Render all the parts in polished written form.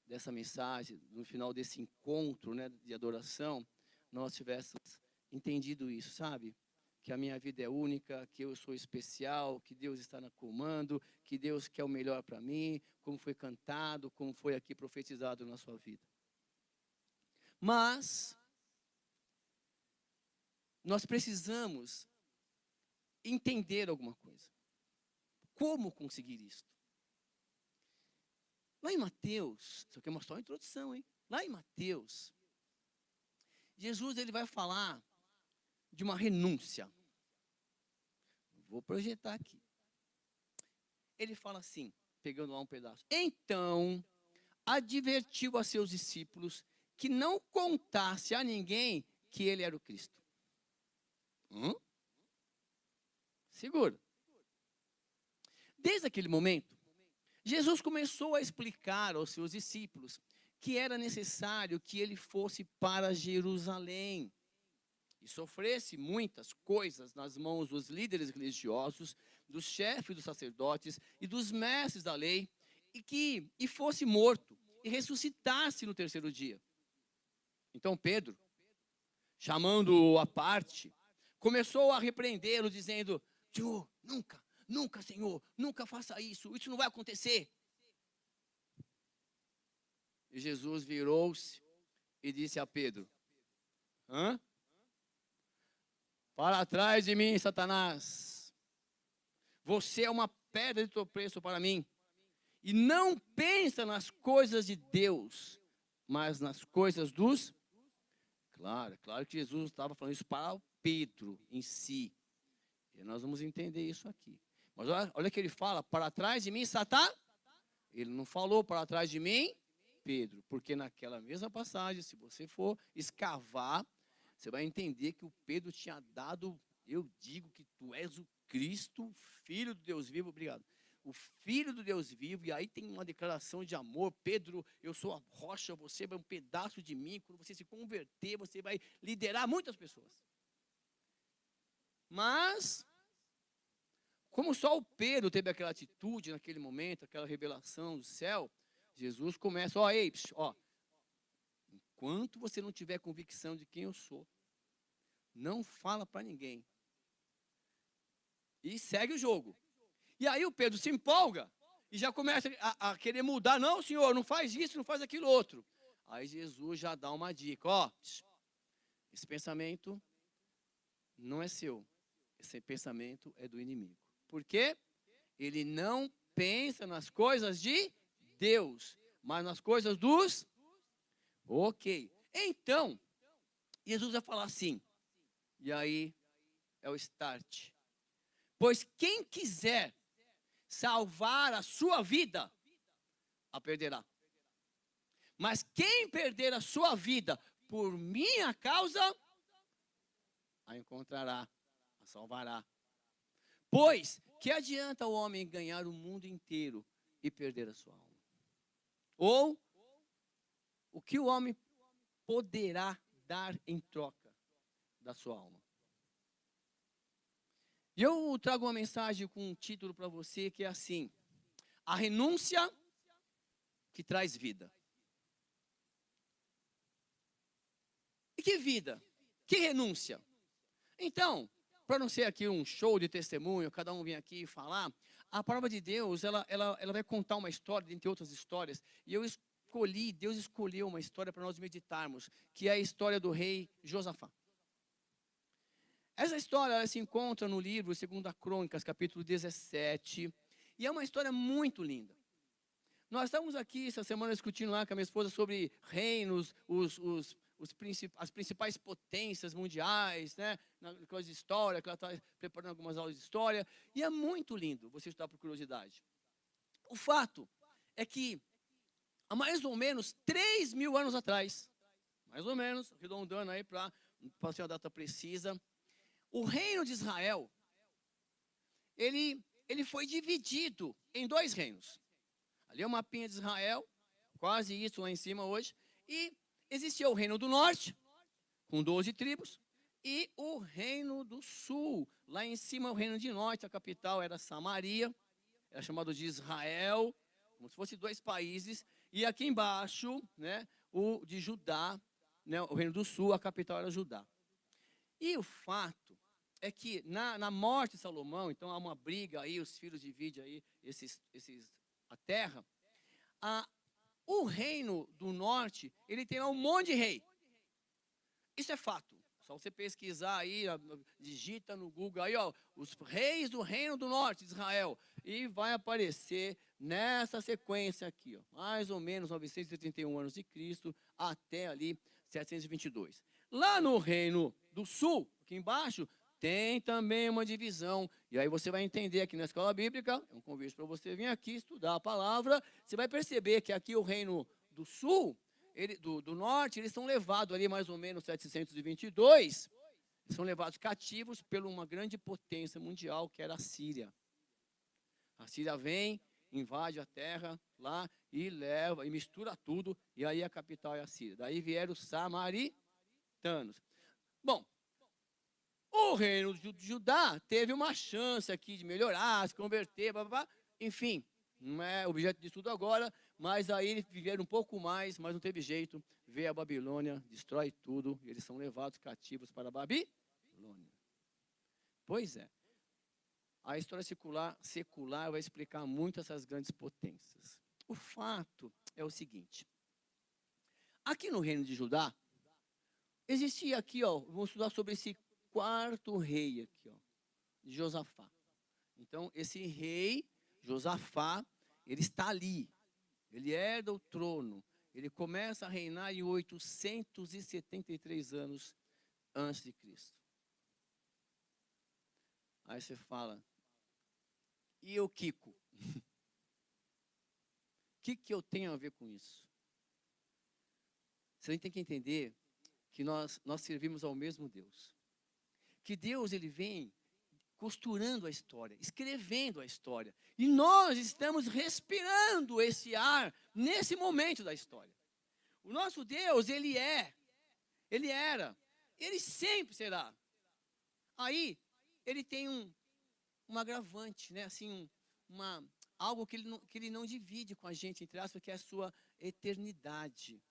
dessa mensagem, no final desse encontro, né, de adoração, nós tivéssemos entendido isso, sabe? Que a minha vida é única, que eu sou especial, que Deus está no comando, que Deus quer o melhor para mim, como foi cantado, como foi aqui profetizado na sua vida. Mas nós precisamos entender alguma coisa. Como conseguir isso? Lá em Mateus, isso aqui é só uma introdução, hein? Lá em Mateus, Jesus ele vai falar de uma renúncia. Vou projetar aqui. Ele fala assim, pegando lá um pedaço. Então, advertiu a seus discípulos que não contasse a ninguém que ele era o Cristo. Segura. Desde aquele momento, Jesus começou a explicar aos seus discípulos que era necessário que ele fosse para Jerusalém e sofresse muitas coisas nas mãos dos líderes religiosos, dos chefes dos sacerdotes e dos mestres da lei, e fosse morto e ressuscitasse no terceiro dia. Então Pedro, chamando-o à parte, começou a repreendê-lo, dizendo: Senhor, nunca, Senhor, nunca faça isso não vai acontecer. E Jesus virou-se e disse a Pedro: Para trás de mim, Satanás. Você é uma pedra de tropeço para mim. E não pensa nas coisas de Deus, mas nas coisas dos... Claro que Jesus estava falando isso para o Pedro em si. E nós vamos entender isso aqui. Mas olha que ele fala: para trás de mim, Satanás. Ele não falou para trás de mim, Pedro. Porque naquela mesma passagem, se você for escavar, você vai entender que o Pedro tinha dado: eu digo que tu és o Cristo, Filho do Deus vivo. Obrigado. O Filho do Deus vivo. E aí tem uma declaração de amor: Pedro, eu sou a rocha, você é um pedaço de mim. Quando você se converter, você vai liderar muitas pessoas. Mas, como só o Pedro teve aquela atitude naquele momento, aquela revelação do céu, Jesus começa: enquanto você não tiver convicção de quem eu sou, não fala para ninguém. E segue o jogo. E aí o Pedro se empolga e já começa a querer mudar. Não, Senhor, não faz isso, não faz aquilo outro. Aí Jesus já dá uma dica: esse pensamento não é seu. Esse pensamento é do inimigo. Por quê? Ele não pensa nas coisas de Deus, mas nas coisas dos... Ok. Então, Jesus vai falar assim, e aí é o start. Pois quem quiser salvar a sua vida, a perderá. Mas quem perder a sua vida por minha causa, a encontrará, a salvará. Pois que adianta o homem ganhar o mundo inteiro e perder a sua alma? Ou o que o homem poderá dar em troca da sua alma? E eu trago uma mensagem com um título para você que é assim: a renúncia que traz vida. E que vida? Que renúncia? Então, para não ser aqui um show de testemunho, cada um vem aqui falar, a palavra de Deus, ela vai contar uma história, dentre outras histórias, e Deus escolheu uma história para nós meditarmos, que é a história do rei Josafá. Essa história ela se encontra no livro 2 Crônicas, capítulo 17, e é uma história muito linda. Nós estamos aqui essa semana discutindo lá com a minha esposa sobre reinos, as principais potências mundiais, né? Coisa de história, que ela está preparando algumas aulas de história, e é muito lindo você estudar por curiosidade. O fato é que há mais ou menos 3.000 anos atrás, mais ou menos, arredondando aí para ser uma data precisa, o reino de Israel, ele foi dividido em 2 reinos. Ali é o mapinha de Israel, quase isso lá em cima hoje, e existia o reino do norte, com 12 tribos, e o reino do sul. Lá em cima, o reino de norte, a capital era Samaria, era chamado de Israel, como se fosse 2 países, E aqui embaixo, né, o de Judá, né, o reino do sul, a capital era Judá. E o fato é que na morte de Salomão, então há uma briga aí, os filhos dividem aí a terra. O reino do norte, ele tem lá um monte de rei. Isso é fato. Só você pesquisar aí, digita no Google aí, ó, os reis do reino do norte de Israel. E vai aparecer nessa sequência aqui, ó, mais ou menos 931 anos de Cristo até ali 722. Lá no reino do sul, aqui embaixo, tem também uma divisão. E aí você vai entender aqui na escola bíblica, é um convite para você vir aqui estudar a palavra. Você vai perceber que aqui o reino do sul, do norte, eles são levados ali mais ou menos 722, são levados cativos por uma grande potência mundial, que era a Síria. A Síria vem, invade a terra lá e leva, e mistura tudo, e aí a capital é a Síria. Daí vieram os samaritanos. Bom, o reino de Judá teve uma chance aqui de melhorar, se converter, blá, blá, blá. Enfim, não é objeto de estudo agora, mas aí eles viveram um pouco mais, mas não teve jeito. Veio a Babilônia, destrói tudo, e eles são levados cativos para a Babilônia. Pois é. A história secular vai explicar muito essas grandes potências. O fato é o seguinte. Aqui no reino de Judá, existia aqui, ó, vamos estudar sobre esse quarto rei aqui, ó, de Josafá. Então, esse rei, Josafá, ele está ali. Ele herda o trono. Ele começa a reinar em 873 anos antes de Cristo. Aí você fala, e o Kiko? O que eu tenho a ver com isso? Você tem que entender que nós servimos ao mesmo Deus. Que Deus, ele vem costurando a história, escrevendo a história. E nós estamos respirando esse ar nesse momento da história. O nosso Deus, ele era, ele sempre será. Aí, ele tem um agravante, né? Assim, algo que ele não divide com a gente, entre aspas, que é a sua eternidade.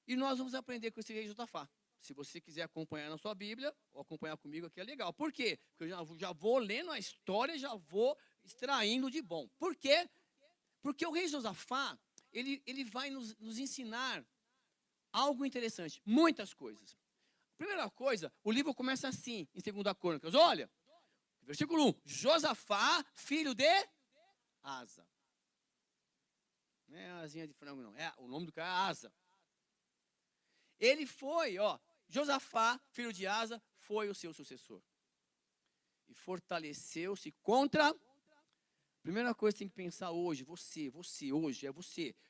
E nós vamos aprender com esse rei Josafá. Se você quiser acompanhar na sua Bíblia, ou acompanhar comigo aqui, é legal. Por quê? Porque eu já vou lendo a história e já vou extraindo de bom. Por quê? Porque o rei Josafá, ele vai nos ensinar algo interessante. Muitas coisas. Primeira coisa, o livro começa assim, em 2 Crônicas. Olha, versículo 1. Josafá, filho de Asa. Não é asinha de frango, não. O nome do cara é Asa. Ele foi, ó, Josafá, filho de Asa, foi o seu sucessor. E fortaleceu-se contra. Primeira coisa que tem que pensar hoje, você, hoje,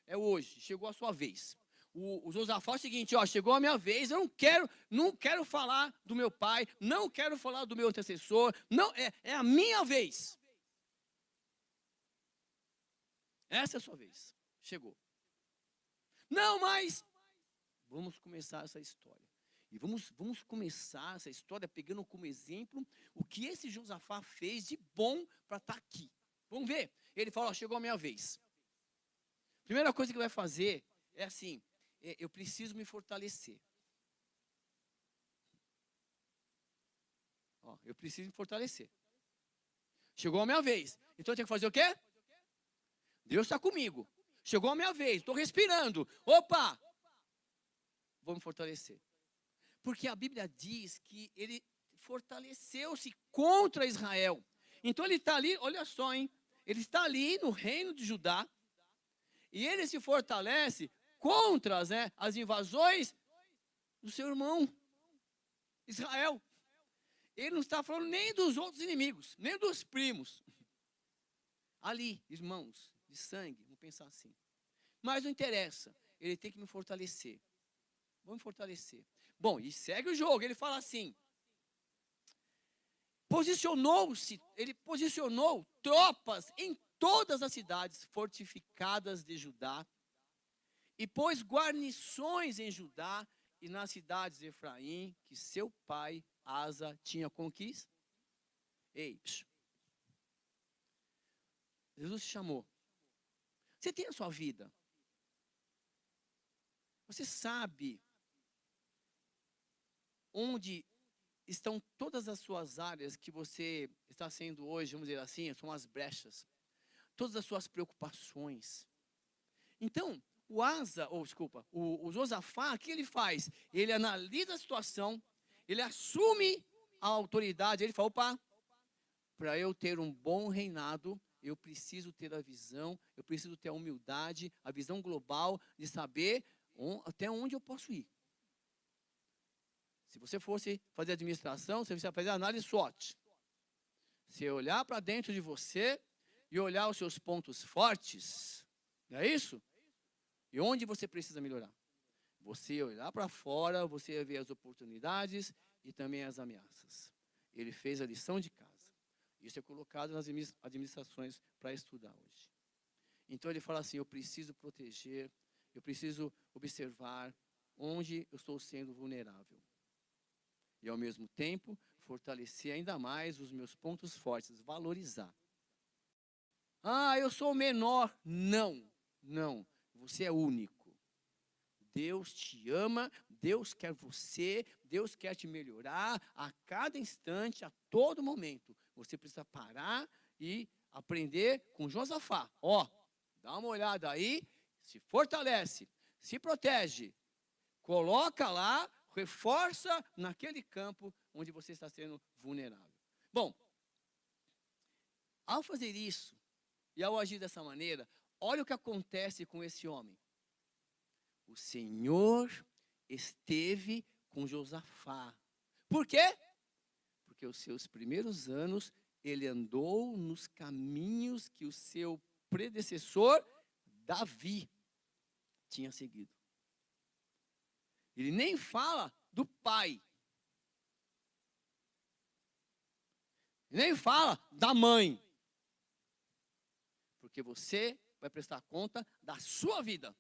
é hoje, chegou a sua vez. O Josafá é o seguinte, ó, chegou a minha vez, eu não quero falar do meu pai, não quero falar do meu antecessor, não, é a minha vez. Essa é a sua vez, chegou. Não, mas vamos começar essa história. E vamos começar essa história pegando como exemplo o que esse Josafá fez de bom para estar aqui. Vamos ver? Ele fala, ó, chegou a minha vez. Primeira coisa que ele vai fazer é assim, eu preciso me fortalecer. Ó, eu preciso me fortalecer. Chegou a minha vez. Então eu tenho que fazer o quê? Deus está comigo. Chegou a minha vez, estou respirando. Opa! Vou me fortalecer. Porque a Bíblia diz que ele fortaleceu-se contra Israel. Então ele está ali, olha só, hein? Ele está ali no reino de Judá. E ele se fortalece contra as invasões do seu irmão, Israel. Ele não está falando nem dos outros inimigos, nem dos primos. Ali, irmãos de sangue, vamos pensar assim. Mas não interessa, ele tem que me fortalecer. Vamos fortalecer. Bom, e segue o jogo, ele fala assim. Ele posicionou tropas em todas as cidades fortificadas de Judá e pôs guarnições em Judá e nas cidades de Efraim, que seu pai Asa tinha conquistado. Ei, Jesus te chamou Você tem a sua vida. Você sabe onde estão todas as suas áreas que você está sendo hoje, vamos dizer assim, são as brechas. Todas as suas preocupações. Então, o Josafá, o que ele faz? Ele analisa a situação, ele assume a autoridade, ele fala, opa, para eu ter um bom reinado, eu preciso ter a visão, eu preciso ter a humildade, a visão global de saber até onde eu posso ir. Se você fosse fazer administração, você precisa fazer análise SWOT. Você olhar para dentro de você e olhar os seus pontos fortes, não é isso? E onde você precisa melhorar? Você olhar para fora, você ver as oportunidades e também as ameaças. Ele fez a lição de casa. Isso é colocado nas administrações para estudar hoje. Então ele fala assim, eu preciso proteger, eu preciso observar onde eu estou sendo vulnerável. E ao mesmo tempo, fortalecer ainda mais os meus pontos fortes, valorizar. Ah, eu sou o menor. Não, não. Você é único. Deus te ama, Deus quer você, Deus quer te melhorar a cada instante, a todo momento. Você precisa parar e aprender com Josafá. Ó, dá uma olhada aí, se fortalece, se protege, coloca lá, reforça naquele campo onde você está sendo vulnerável. Bom, ao fazer isso e ao agir dessa maneira, olha o que acontece com esse homem. O Senhor esteve com Josafá. Por quê? Porque os seus primeiros anos ele andou nos caminhos que o seu predecessor, Davi, tinha seguido. Ele nem fala do pai. Nem fala da mãe. Porque você vai prestar conta da sua vida.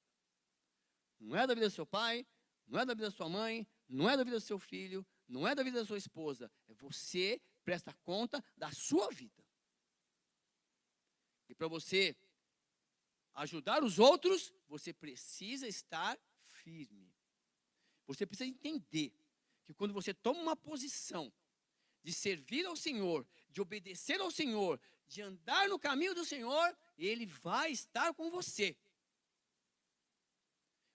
Não é da vida do seu pai, não é da vida da sua mãe, não é da vida do seu filho, não é da vida da sua esposa. É você presta conta da sua vida. E para você ajudar os outros, você precisa estar firme. Você precisa entender que quando você toma uma posição de servir ao Senhor, de obedecer ao Senhor, de andar no caminho do Senhor, Ele vai estar com você.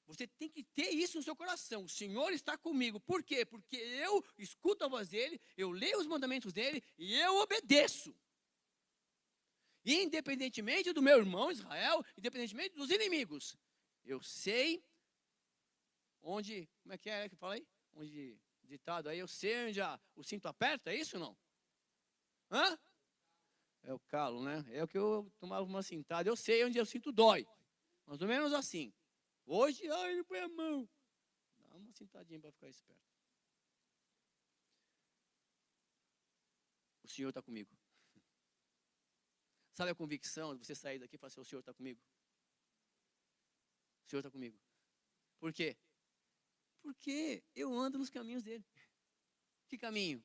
Você tem que ter isso no seu coração. O Senhor está comigo. Por quê? Porque eu escuto a voz dEle, eu leio os mandamentos dEle e eu obedeço. Independentemente do meu irmão Israel, independentemente dos inimigos. Eu sei onde, como é que fala aí? Onde, ditado aí, eu sei onde o cinto aperta, é isso ou não? Hã? É o calo, né? É o que eu tomava uma cintada. Eu sei onde o cinto dói. Mais ou menos assim. Hoje, ai, ele põe a mão. Dá uma cintadinha para ficar esperto. O Senhor está comigo. Sabe a convicção de você sair daqui e falar assim, o Senhor está comigo? O Senhor está comigo. Por quê? Porque eu ando nos caminhos dele. Que caminho?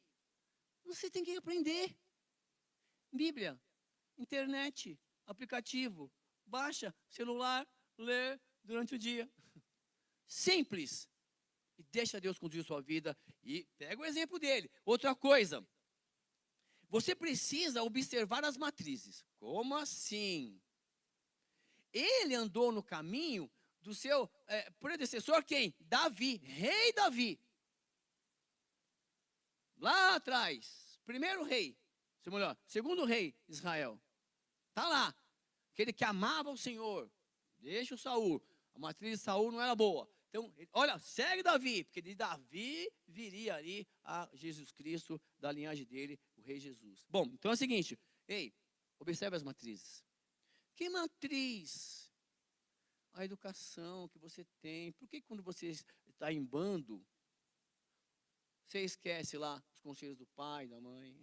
Você tem que aprender. Bíblia, internet, aplicativo, baixa, celular, lê durante o dia. Simples. E deixa Deus conduzir sua vida. E pega o exemplo dele. Outra coisa. Você precisa observar as matrizes. Como assim? Ele andou no caminho do seu predecessor, quem? Davi, rei Davi. Lá atrás, primeiro rei, segundo rei Israel. Está lá. Aquele que amava o Senhor. Deixa o Saul. A matriz de Saul não era boa. Então, olha, segue Davi, porque de Davi viria ali a Jesus Cristo, da linhagem dele, o rei Jesus. Bom, então é o seguinte, observe as matrizes. Que matriz? A educação que você tem. Por que quando você está em bando, você esquece lá os conselhos do pai, da mãe?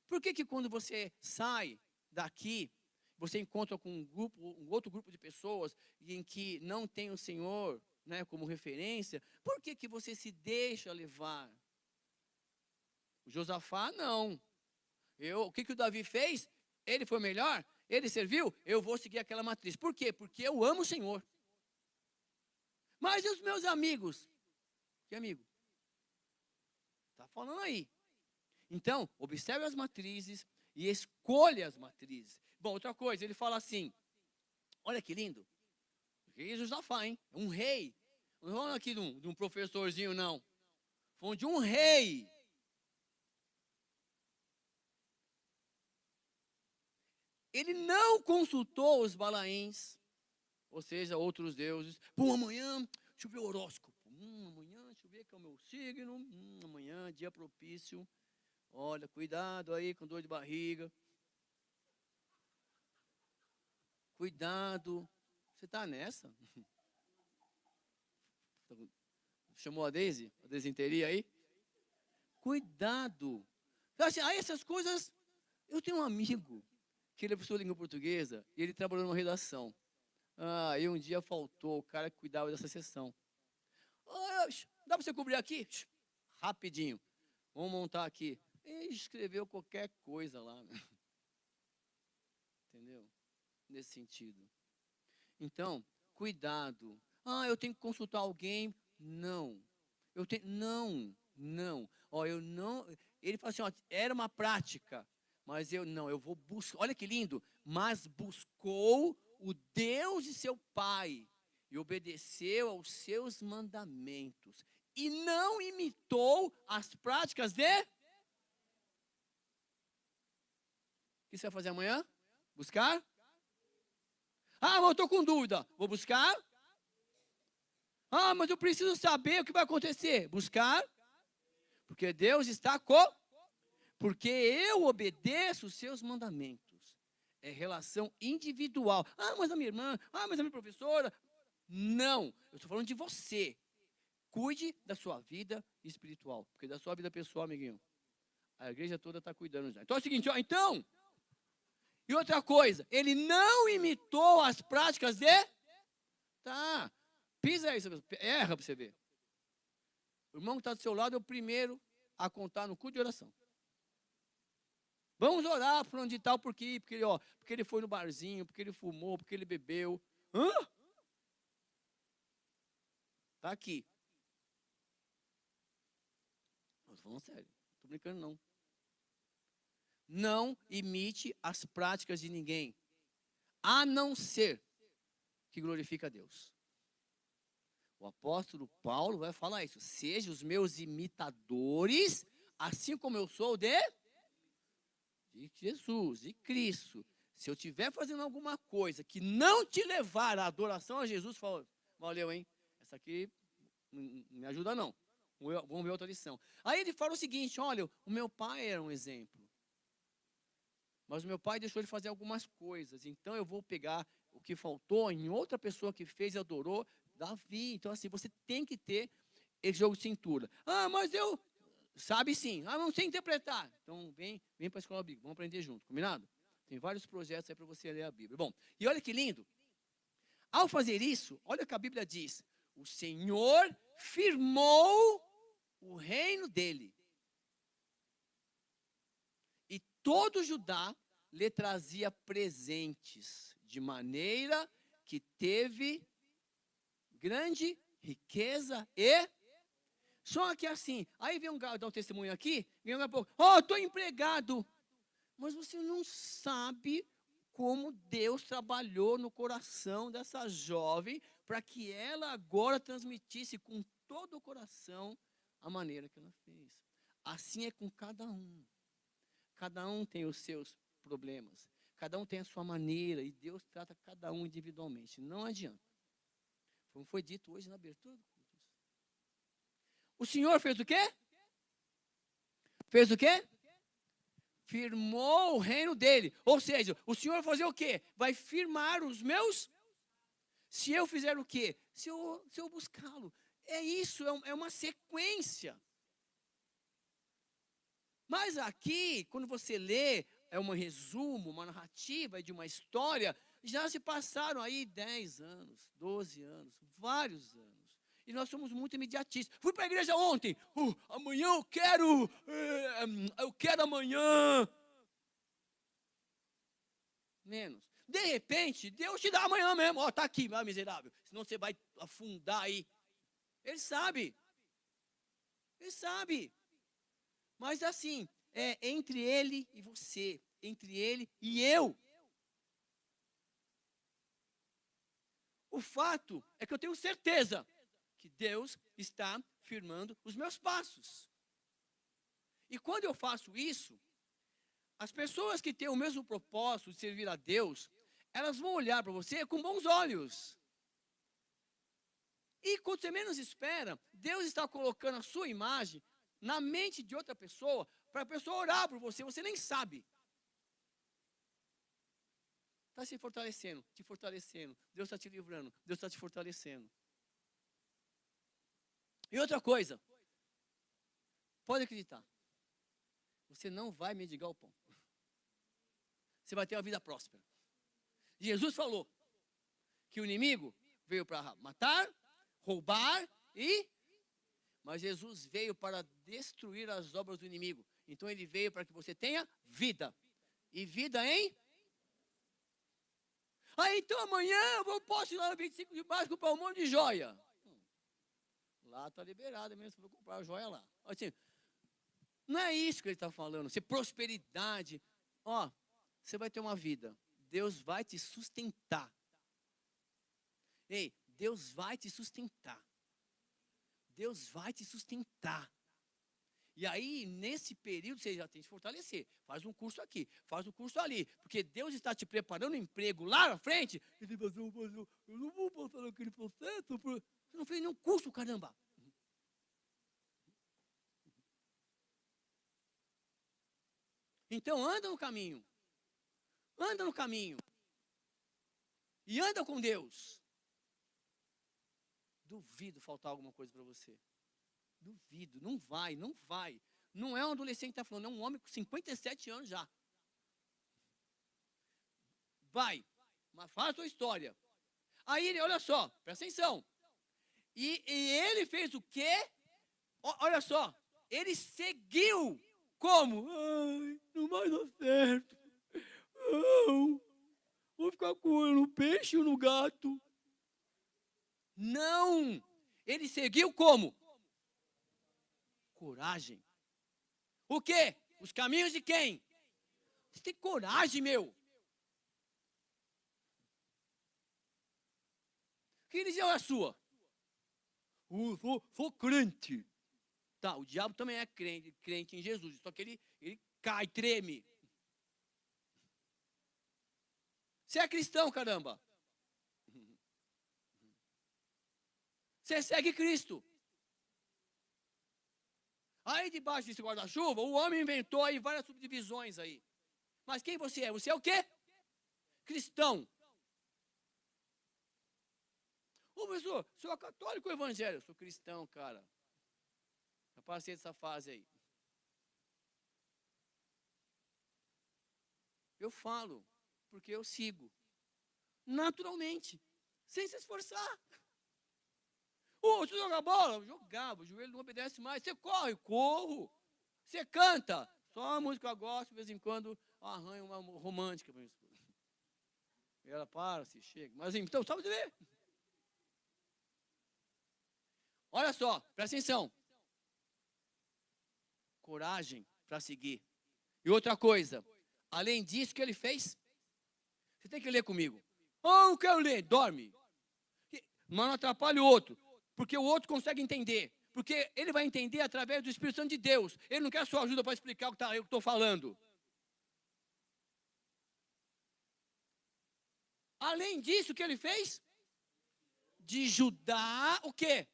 Por que quando você sai daqui, você encontra com um outro grupo de pessoas em que não tem o Senhor, né, como referência? Por que você se deixa levar? O Josafá, não. O que o Davi fez? Ele foi melhor? ele serviu, eu vou seguir aquela matriz. Por quê? Porque eu amo o Senhor. Mas e os meus amigos? Que amigo? Está falando aí. Então, observe as matrizes e escolha as matrizes. Bom, outra coisa, ele fala assim, olha que lindo. Rei Josafá, hein? Um rei. Não estou falando aqui de um professorzinho, não. Falando de um rei. Ele não consultou os balaíns, ou seja, outros deuses. Pô, amanhã, deixa eu ver o horóscopo. Amanhã, deixa eu ver que é o meu signo. Amanhã, dia propício. Olha, cuidado aí com dor de barriga. Cuidado. Você está nessa? Chamou a Deise? A desinteria aí? Cuidado. Assim, essas coisas... Eu tenho um amigo que ele é professor de língua portuguesa e ele trabalhou numa redação. E um dia faltou o cara que cuidava dessa sessão. Dá para você cobrir aqui? Rapidinho. Vamos montar aqui. Ele escreveu qualquer coisa lá. Entendeu? Nesse sentido. Então, cuidado. Eu tenho que consultar alguém? Não. Não. Eu não... Ele fala assim, era uma prática, mas eu vou buscar. Olha que lindo. Mas buscou o Deus de seu pai e obedeceu aos seus mandamentos. E não imitou as práticas de... O que você vai fazer amanhã? Buscar? Mas eu estou com dúvida. Vou buscar? Mas eu preciso saber o que vai acontecer. Buscar? Porque Deus está Porque eu obedeço os seus mandamentos. É relação individual. Mas a minha irmã, mas a minha professora. Não, eu estou falando de você. Cuide da sua vida espiritual. Porque da sua vida pessoal, amiguinho, a igreja toda está cuidando já. Então é o seguinte, e outra coisa, ele não imitou as práticas de... Tá, pisa aí, erra para você ver. O irmão que está do seu lado é o primeiro a contar no culto de oração. Vamos orar por onde tal, porque ele foi no barzinho, porque ele fumou, porque ele bebeu. Está aqui. Estou falando sério, não estou brincando não. Não imite as práticas de ninguém, a não ser que glorifique a Deus. O apóstolo Paulo vai falar isso. Sejam os meus imitadores, assim como eu sou de Jesus, de Cristo. Se eu estiver fazendo alguma coisa que não te levar à adoração a Jesus, fala, valeu, hein? Essa aqui não me ajuda não. Vamos ver outra lição. Aí ele fala o seguinte, olha, o meu pai era um exemplo. Mas o meu pai deixou ele fazer algumas coisas. Então eu vou pegar o que faltou em outra pessoa que fez e adorou, Davi. Então assim, você tem que ter esse jogo de cintura. Mas eu... Sabe sim. Não sei interpretar. Então vem para a escola bíblica. Vamos aprender junto. Combinado? Tem vários projetos aí para você ler a Bíblia. Bom, e olha que lindo. Ao fazer isso, olha o que a Bíblia diz. O Senhor firmou o reino dele. E todo Judá lhe trazia presentes, de maneira que teve grande riqueza e... Só que assim, aí vem dar um testemunho aqui, vem um pouco, estou empregado. Mas você não sabe como Deus trabalhou no coração dessa jovem para que ela agora transmitisse com todo o coração a maneira que ela fez. Assim é com cada um. Cada um tem os seus problemas. Cada um tem a sua maneira e Deus trata cada um individualmente. Não adianta. Como foi dito hoje na abertura do culto. O Senhor fez o quê? Fez o quê? Firmou o reino dele. Ou seja, o Senhor vai fazer o quê? Vai firmar os meus... Se eu fizer o quê? Se eu buscá-lo. É isso, é uma sequência. Mas aqui, quando você lê, é um resumo, uma narrativa de uma história, já se passaram aí 10 anos, 12 anos, vários anos. E nós somos muito imediatistas. Fui para a igreja ontem. Amanhã eu quero. Eu quero amanhã. Menos. De repente, Deus te dá amanhã mesmo. Ó, tá aqui, meu miserável. Senão você vai afundar aí. Ele sabe. Ele sabe. Mas assim, é entre ele e você. Entre ele e eu. O fato é que eu tenho certeza que Deus está firmando os meus passos. E quando eu faço isso, as pessoas que têm o mesmo propósito de servir a Deus, elas vão olhar para você com bons olhos. E quando você menos espera, Deus está colocando a sua imagem na mente de outra pessoa, para a pessoa orar por você, você nem sabe. Está se fortalecendo, te fortalecendo. Deus está te livrando, Deus está te fortalecendo. E outra coisa, pode acreditar, você não vai mendigar o pão. Você vai ter uma vida próspera. Jesus falou que o inimigo veio para matar, roubar e... Mas Jesus veio para destruir as obras do inimigo. Então ele veio para que você tenha vida. E vida em... então amanhã eu posso ir lá no 25 de março comprar um monte de joia. Lá está liberado mesmo, você vai comprar a joia lá. Assim, não é isso que ele está falando. Se prosperidade... você vai ter uma vida. Deus vai te sustentar. Ei, Deus vai te sustentar. Deus vai te sustentar. E aí, nesse período, você já tem que se fortalecer. Faz um curso aqui, faz um curso ali. Porque Deus está te preparando um emprego lá na frente. Ele vai dizer, eu não vou passar naquele processo. Você não fez nenhum curso, caramba. Então, anda no caminho. Anda no caminho. E anda com Deus. Duvido faltar alguma coisa para você. Duvido, não vai, não vai. Não é um adolescente que está falando, é um homem com 57 anos já. Vai, mas faz a sua história. Aí ele, olha só, presta atenção. E ele fez o quê? Olha só, ele seguiu como? Não vai dar certo. Não, vou ficar com o olho no peixe ou no gato. Não, ele seguiu como? Coragem. O quê? Os caminhos de quem? Você tem coragem, meu. Que religião é a sua? Sou crente. Tá, o diabo também é crente em Jesus, só que ele cai, treme. Você é cristão, caramba. Você segue Cristo. Aí debaixo desse guarda-chuva, o homem inventou aí várias subdivisões aí. Mas quem você é? Você é o quê? Cristão. Ô, professor, o senhor é católico ou evangélico? Eu sou cristão, cara. Já passei dessa fase aí. Eu falo, porque eu sigo. Naturalmente. Sem se esforçar. Você joga bola? Eu jogava, o joelho não obedece mais. Você corre? Corro. Você canta? Só uma música eu gosto, de vez em quando arranho uma romântica para minha esposa. E ela para-se, chega. Mas então, só você ver. Olha só, presta atenção. Coragem para seguir. E outra coisa, além disso que ele fez, você tem que ler comigo. Não quero ler, dorme. Mas não atrapalha o outro. Porque o outro consegue entender. Porque ele vai entender através do Espírito Santo de Deus. Ele não quer a sua ajuda para explicar o que eu estou falando. Além disso, o que ele fez? De Judá, o quê?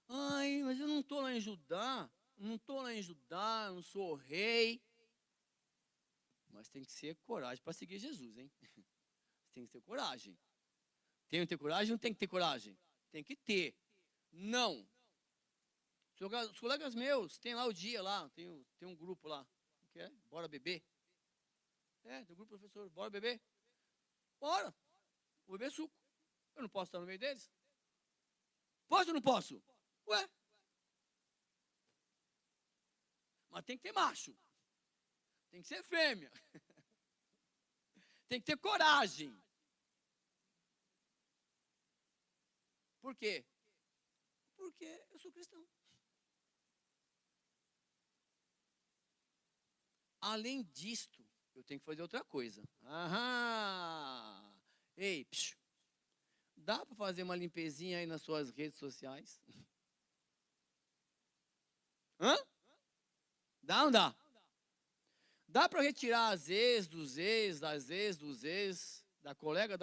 Mas eu não estou lá em Judá. Não estou lá em Judá, não sou rei. Mas tem que ser coragem para seguir Jesus, hein? Tem que ter coragem. Tem que ter coragem ou não tem que ter coragem? Tem que ter. Não. Os colegas meus, tem lá o dia lá, tem um grupo lá. Que é? Bora beber. Tem um grupo professor, bora beber. Bora. Vou beber suco. Eu não posso estar no meio deles? Posso ou não posso? Ué. Mas tem que ter macho. Tem que ser fêmea. Tem que ter coragem. Por quê? Porque eu sou cristão. Além disto, eu tenho que fazer outra coisa. Aham! Ei, psiu, dá para fazer uma limpezinha aí nas suas redes sociais? Hã? Dá ou não dá? Dá para retirar as ex dos ex, das ex dos ex, da colega,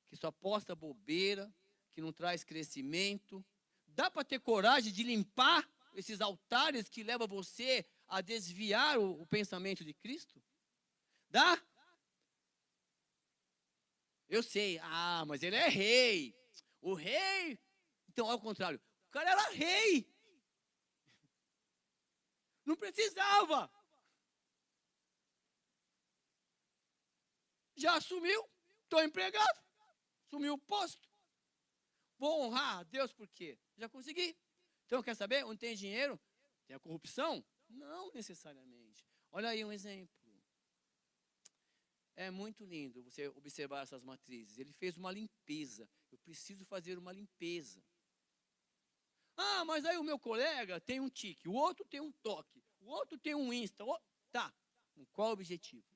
que só posta bobeira, que não traz crescimento. Dá para ter coragem de limpar esses altares que levam você a desviar o pensamento de Cristo? Dá? Eu sei. Ah, mas ele é rei. O rei... Então, ao contrário, o cara era rei. Não precisava. Já assumiu. Estou empregado. Assumiu o posto. Vou honrar a Deus por quê? Já consegui. Então, quer saber? Onde tem dinheiro, tem a corrupção? Não necessariamente. Olha aí um exemplo. É muito lindo você observar essas matrizes. Ele fez uma limpeza. Eu preciso fazer uma limpeza. Ah, mas aí o meu colega tem um tique, o outro tem um toque, o outro tem um Insta. Tá, com qual objetivo?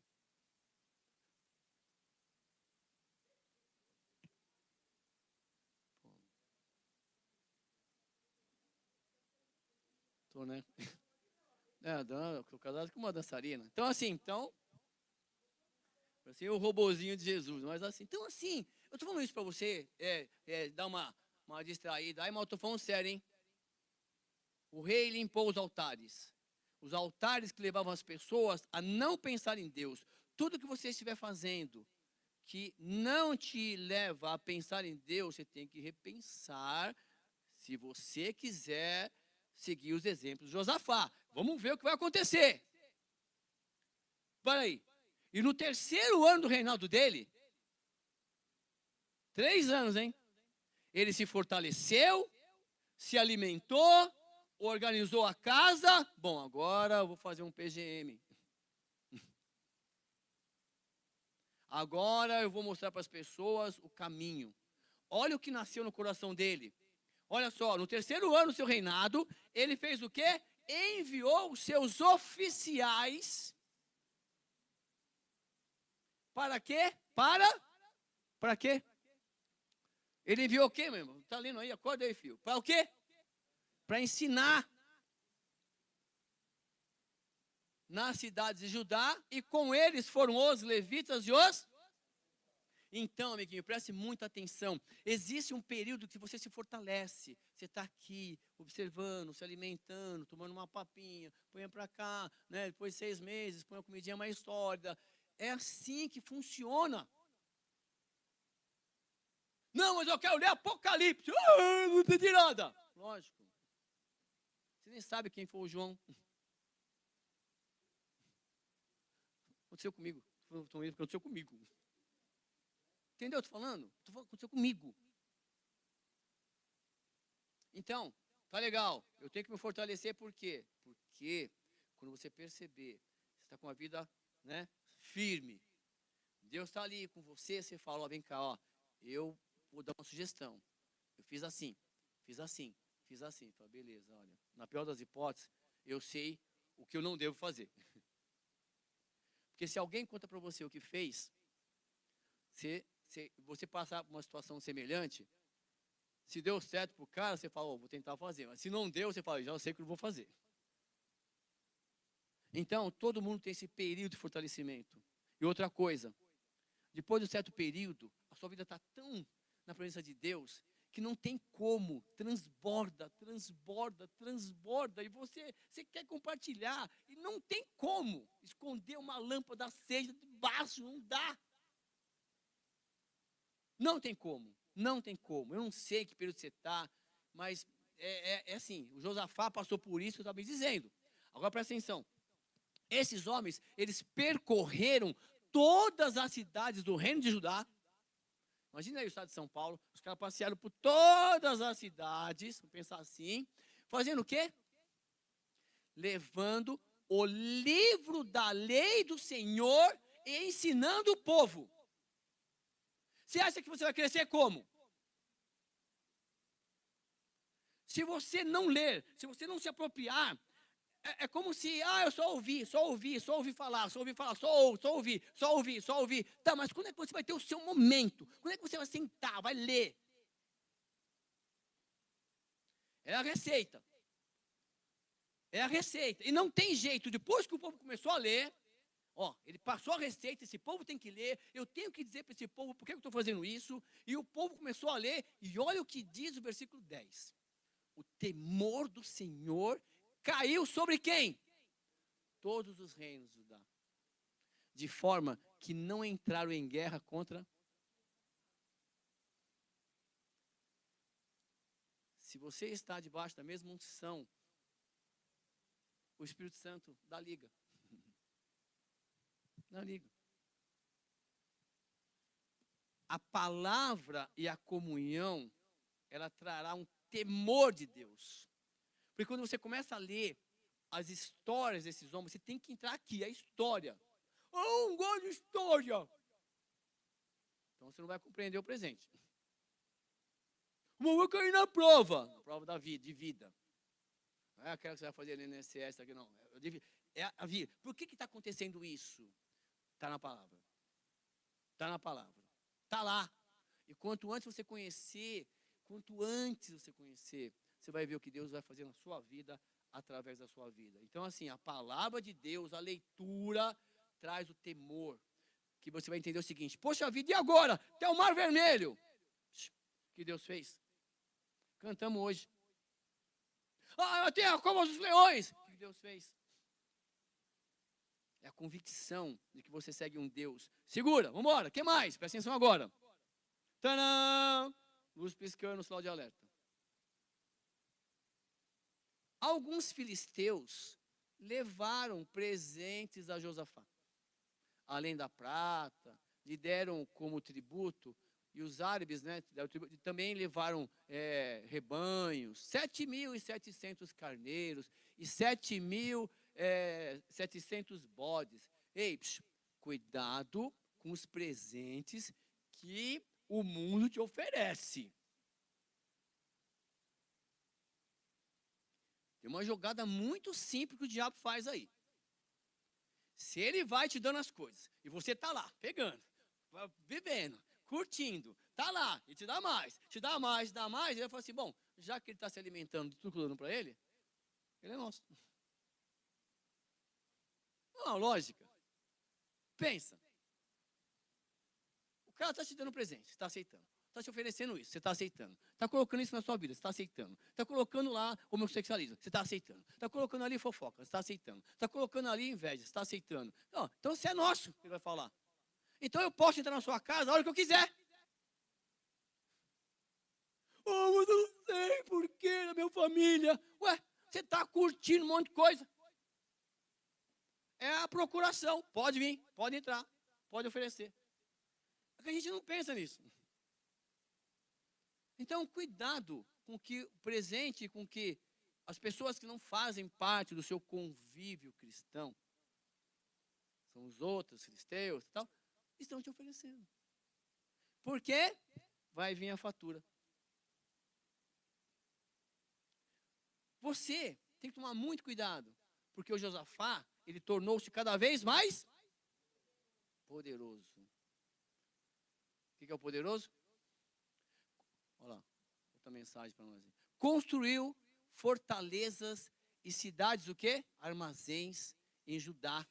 Tô, né? Tô casado com uma dançarina. Então, assim, o robozinho de Jesus. Mas assim, então assim, eu tô falando isso para você, dar uma distraída. Aí, mas eu tô falando sério, hein? O rei limpou os altares. Os altares que levavam as pessoas a não pensar em Deus. Tudo que você estiver fazendo que não te leva a pensar em Deus, você tem que repensar se você quiser seguir os exemplos de Josafá. Vamos ver o que vai acontecer. Para aí. E no terceiro ano do reinado dele, 3 anos, hein? Ele se fortaleceu, se alimentou, organizou a casa. Bom, agora eu vou fazer um PGM. Agora eu vou mostrar para as pessoas o caminho. Olha o que nasceu no coração dele. Olha só, no terceiro ano do seu reinado, ele fez o quê? Enviou os seus oficiais. Para quê? Para quê? Ele enviou o quê, meu irmão? Está lendo aí? Acorda aí, filho. Para o quê? Para ensinar nas cidades de Judá, e com eles foram os levitas e os... Então, amiguinho, preste muita atenção. Existe um período que você se fortalece. Você está aqui, observando, se alimentando, tomando uma papinha, põe para cá, né? Depois de 6 meses, põe uma comidinha mais sólida. É assim que funciona. Não, mas eu quero ler Apocalipse. Não entendi nada. Lógico. Você nem sabe quem foi o João. Aconteceu comigo. Aconteceu comigo. Entendeu? Estou falando? Aconteceu comigo. Então, tá legal. Eu tenho que me fortalecer por quê? Porque quando você perceber, você está com a vida, né, firme. Deus está ali com você, você fala, ó, vem cá, ó, eu vou dar uma sugestão. Eu fiz assim, fiz assim, fiz assim. Fala, beleza, olha, na pior das hipóteses, eu sei o que eu não devo fazer. Porque se alguém conta para você o que fez, você passar por uma situação semelhante, se deu certo para o cara, você fala, vou tentar fazer. Mas se não deu, você fala, já sei que eu vou fazer. Então, todo mundo tem esse período de fortalecimento. E outra coisa, depois de um certo período, a sua vida está tão na presença de Deus, que não tem como, transborda, e você quer compartilhar, e não tem como esconder uma lâmpada acesa debaixo, não dá. Não tem como, não tem como. Eu não sei que período você está, mas é assim, o Josafá passou por isso que eu estava dizendo. Agora presta atenção. Esses homens, eles percorreram todas as cidades do reino de Judá. Imagina aí o estado de São Paulo, os caras passearam por todas as cidades, vamos pensar assim, fazendo o quê? Levando o livro da lei do Senhor e ensinando o povo. Você acha que você vai crescer como? Se você não ler, se você não se apropriar, é como se, eu só ouvi falar, só ouvi. Tá, mas quando é que você vai ter o seu momento? Quando é que você vai sentar, vai ler? É a receita. É a receita. E não tem jeito, depois que o povo começou a ler, ele passou a receita, esse povo tem que ler, eu tenho que dizer para esse povo por que eu estou fazendo isso, e o povo começou a ler, e olha o que diz o versículo 10. O temor do Senhor caiu sobre quem? Todos os reinos de Judá. De forma que não entraram em guerra contra. Se você está debaixo da mesma unção, o Espírito Santo dá liga. Dá liga. A palavra e a comunhão, ela trará um temor de Deus. Porque quando você começa a ler as histórias desses homens, você tem que entrar aqui, a história. Não gosto de história. Então você não vai compreender o presente. Mas eu vou cair na prova da vida, de vida. Não é aquela que você vai fazer no INSS aqui, não. É a vida. Por que está acontecendo isso? Está na palavra. Está na palavra. Está lá. E quanto antes você conhecer, você vai ver o que Deus vai fazer na sua vida, através da sua vida. Então, assim, a palavra de Deus, a leitura, traz o temor. Que você vai entender o seguinte: poxa vida, e agora? Tem o Mar Vermelho. O que Deus fez? Cantamos hoje. Eu tenho a cova dos leões. O que Deus fez? É a convicção de que você segue um Deus. Segura, vamos embora. O que mais? Presta atenção agora. Tadã! Luz piscando, sinal de alerta. Alguns filisteus levaram presentes a Josafá. Além da prata, lhe deram como tributo, e os árabes, também levaram rebanhos, 7.700 carneiros e 7.700 bodes. Ei, cuidado com os presentes que o mundo te oferece. Tem uma jogada muito simples que o diabo faz aí. Se ele vai te dando as coisas, e você está lá, pegando, vivendo, curtindo, está lá, e te dá mais, ele vai falar assim: bom, já que ele está se alimentando de tudo que eu dando para ele é nosso. Não, lógica. Pensa. O cara está te dando presente, você está aceitando. Está te oferecendo isso, você está aceitando. Está colocando isso na sua vida, você está aceitando. Está colocando lá homossexualismo, você está aceitando. Está colocando ali fofoca, você está aceitando. Está colocando ali inveja, você está aceitando. Não, então você é nosso, ele vai falar. Então eu posso entrar na sua casa a hora que eu quiser. Mas eu não sei porquê na minha família. Ué, você está curtindo um monte de coisa. É a procuração. Pode vir, pode entrar, pode oferecer. É que a gente não pensa nisso. Então, cuidado com que o presente, com que as pessoas que não fazem parte do seu convívio cristão, são os outros filisteus e tal, estão te oferecendo. Por quê? Vai vir a fatura. Você tem que tomar muito cuidado, porque o Josafá, ele tornou-se cada vez mais poderoso. O que é o poderoso? Olha lá, outra mensagem para nós. Construiu fortalezas e cidades, o quê? Armazéns em Judá,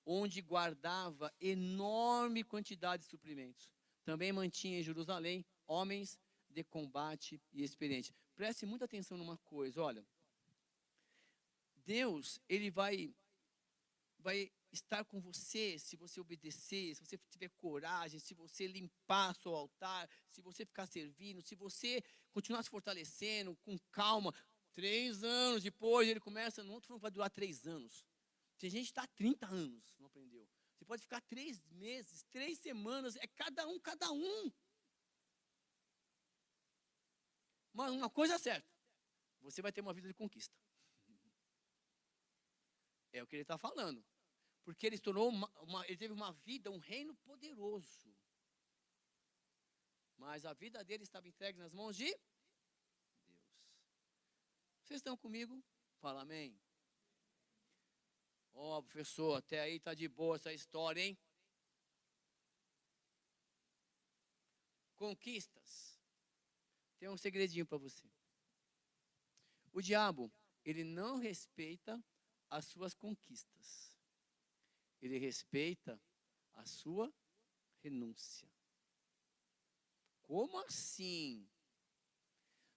onde guardava enorme quantidade de suprimentos. Também mantinha em Jerusalém homens de combate e experientes. Preste muita atenção numa coisa, olha. Deus, ele vai estar com você se você obedecer, se você tiver coragem, se você limpar seu altar, se você ficar servindo, se você continuar se fortalecendo com calma. 3 anos depois ele começa, não estou falando que vai durar 3 anos. Tem gente que está há 30 anos, não aprendeu. Você pode ficar 3 meses, 3 semanas, é cada um. Mas uma coisa é certa, você vai ter uma vida de conquista. É o que ele está falando. Porque ele se tornou ele teve uma vida, um reino poderoso. Mas a vida dele estava entregue nas mãos de Deus. Vocês estão comigo? Fala amém. Ó, professor, até aí está de boa essa história, hein? Conquistas. Tem um segredinho para você. O diabo, ele não respeita as suas conquistas. Ele respeita a sua renúncia. Como assim?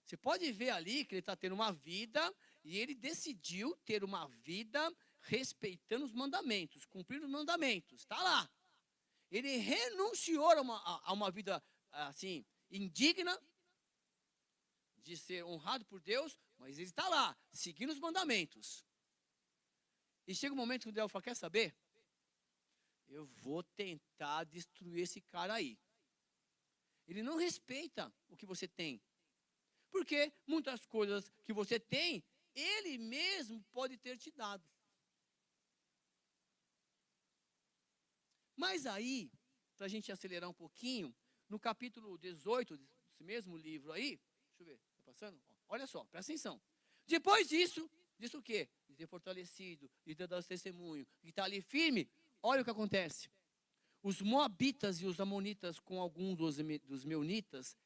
Você pode ver ali que ele está tendo uma vida e ele decidiu ter uma vida respeitando os mandamentos, cumprindo os mandamentos. Está lá. Ele renunciou a uma vida assim, indigna de ser honrado por Deus, mas ele está lá, seguindo os mandamentos. E chega um momento que o diabo fala, quer saber? Eu vou tentar destruir esse cara aí. Ele não respeita o que você tem. Porque muitas coisas que você tem, ele mesmo pode ter te dado. Mas aí, para a gente acelerar um pouquinho, no capítulo 18 desse mesmo livro aí, deixa eu ver, está passando? Olha só, presta atenção. Depois disso o quê? De ter fortalecido, de ter dado testemunho, de estar ali firme, olha o que acontece. Os moabitas e os amonitas, com alguns dos meunitas,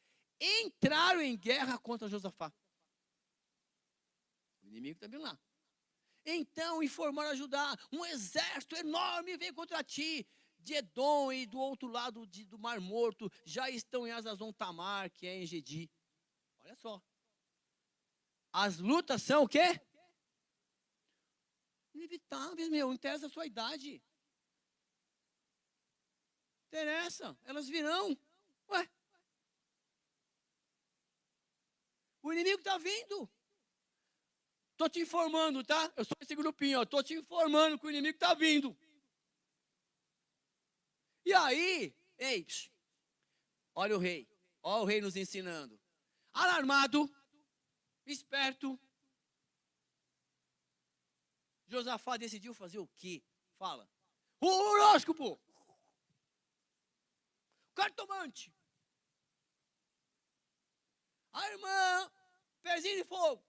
entraram em guerra contra Josafá. O inimigo está bem lá. Então informaram a Judá, um exército enorme vem contra ti. De Edom e do outro lado do Mar Morto, já estão em Azazon Tamar, que é em Gedi. Olha só. As lutas são o quê? Inevitáveis, meu, não interessa a sua idade. Interessa, elas virão. Ué. O inimigo está vindo. Estou te informando, tá? Eu sou esse grupinho, estou te informando que o inimigo está vindo. E aí, ei, olha o rei nos ensinando. Alarmado, esperto. Josafá decidiu fazer o quê? Fala. O horóscopo. Cartomante. A irmã, pezinho de fogo.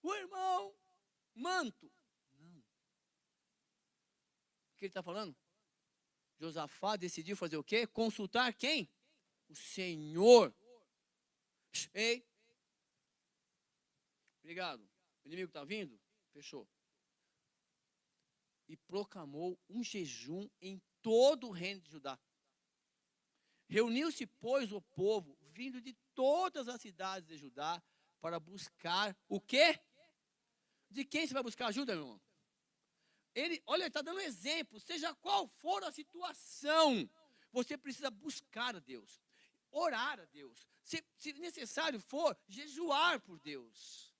O irmão, manto. Não. O que ele está falando? Josafá decidiu fazer o quê? Consultar quem? O Senhor. Ei. Obrigado. O inimigo está vindo? Fechou. E proclamou um jejum em todo o reino de Judá. Reuniu-se, pois, o povo, vindo de todas as cidades de Judá, para buscar o quê? De quem você vai buscar ajuda, meu irmão? Olha, ele está dando um exemplo. Seja qual for a situação, você precisa buscar a Deus, orar a Deus. Se necessário for, jejuar por Deus.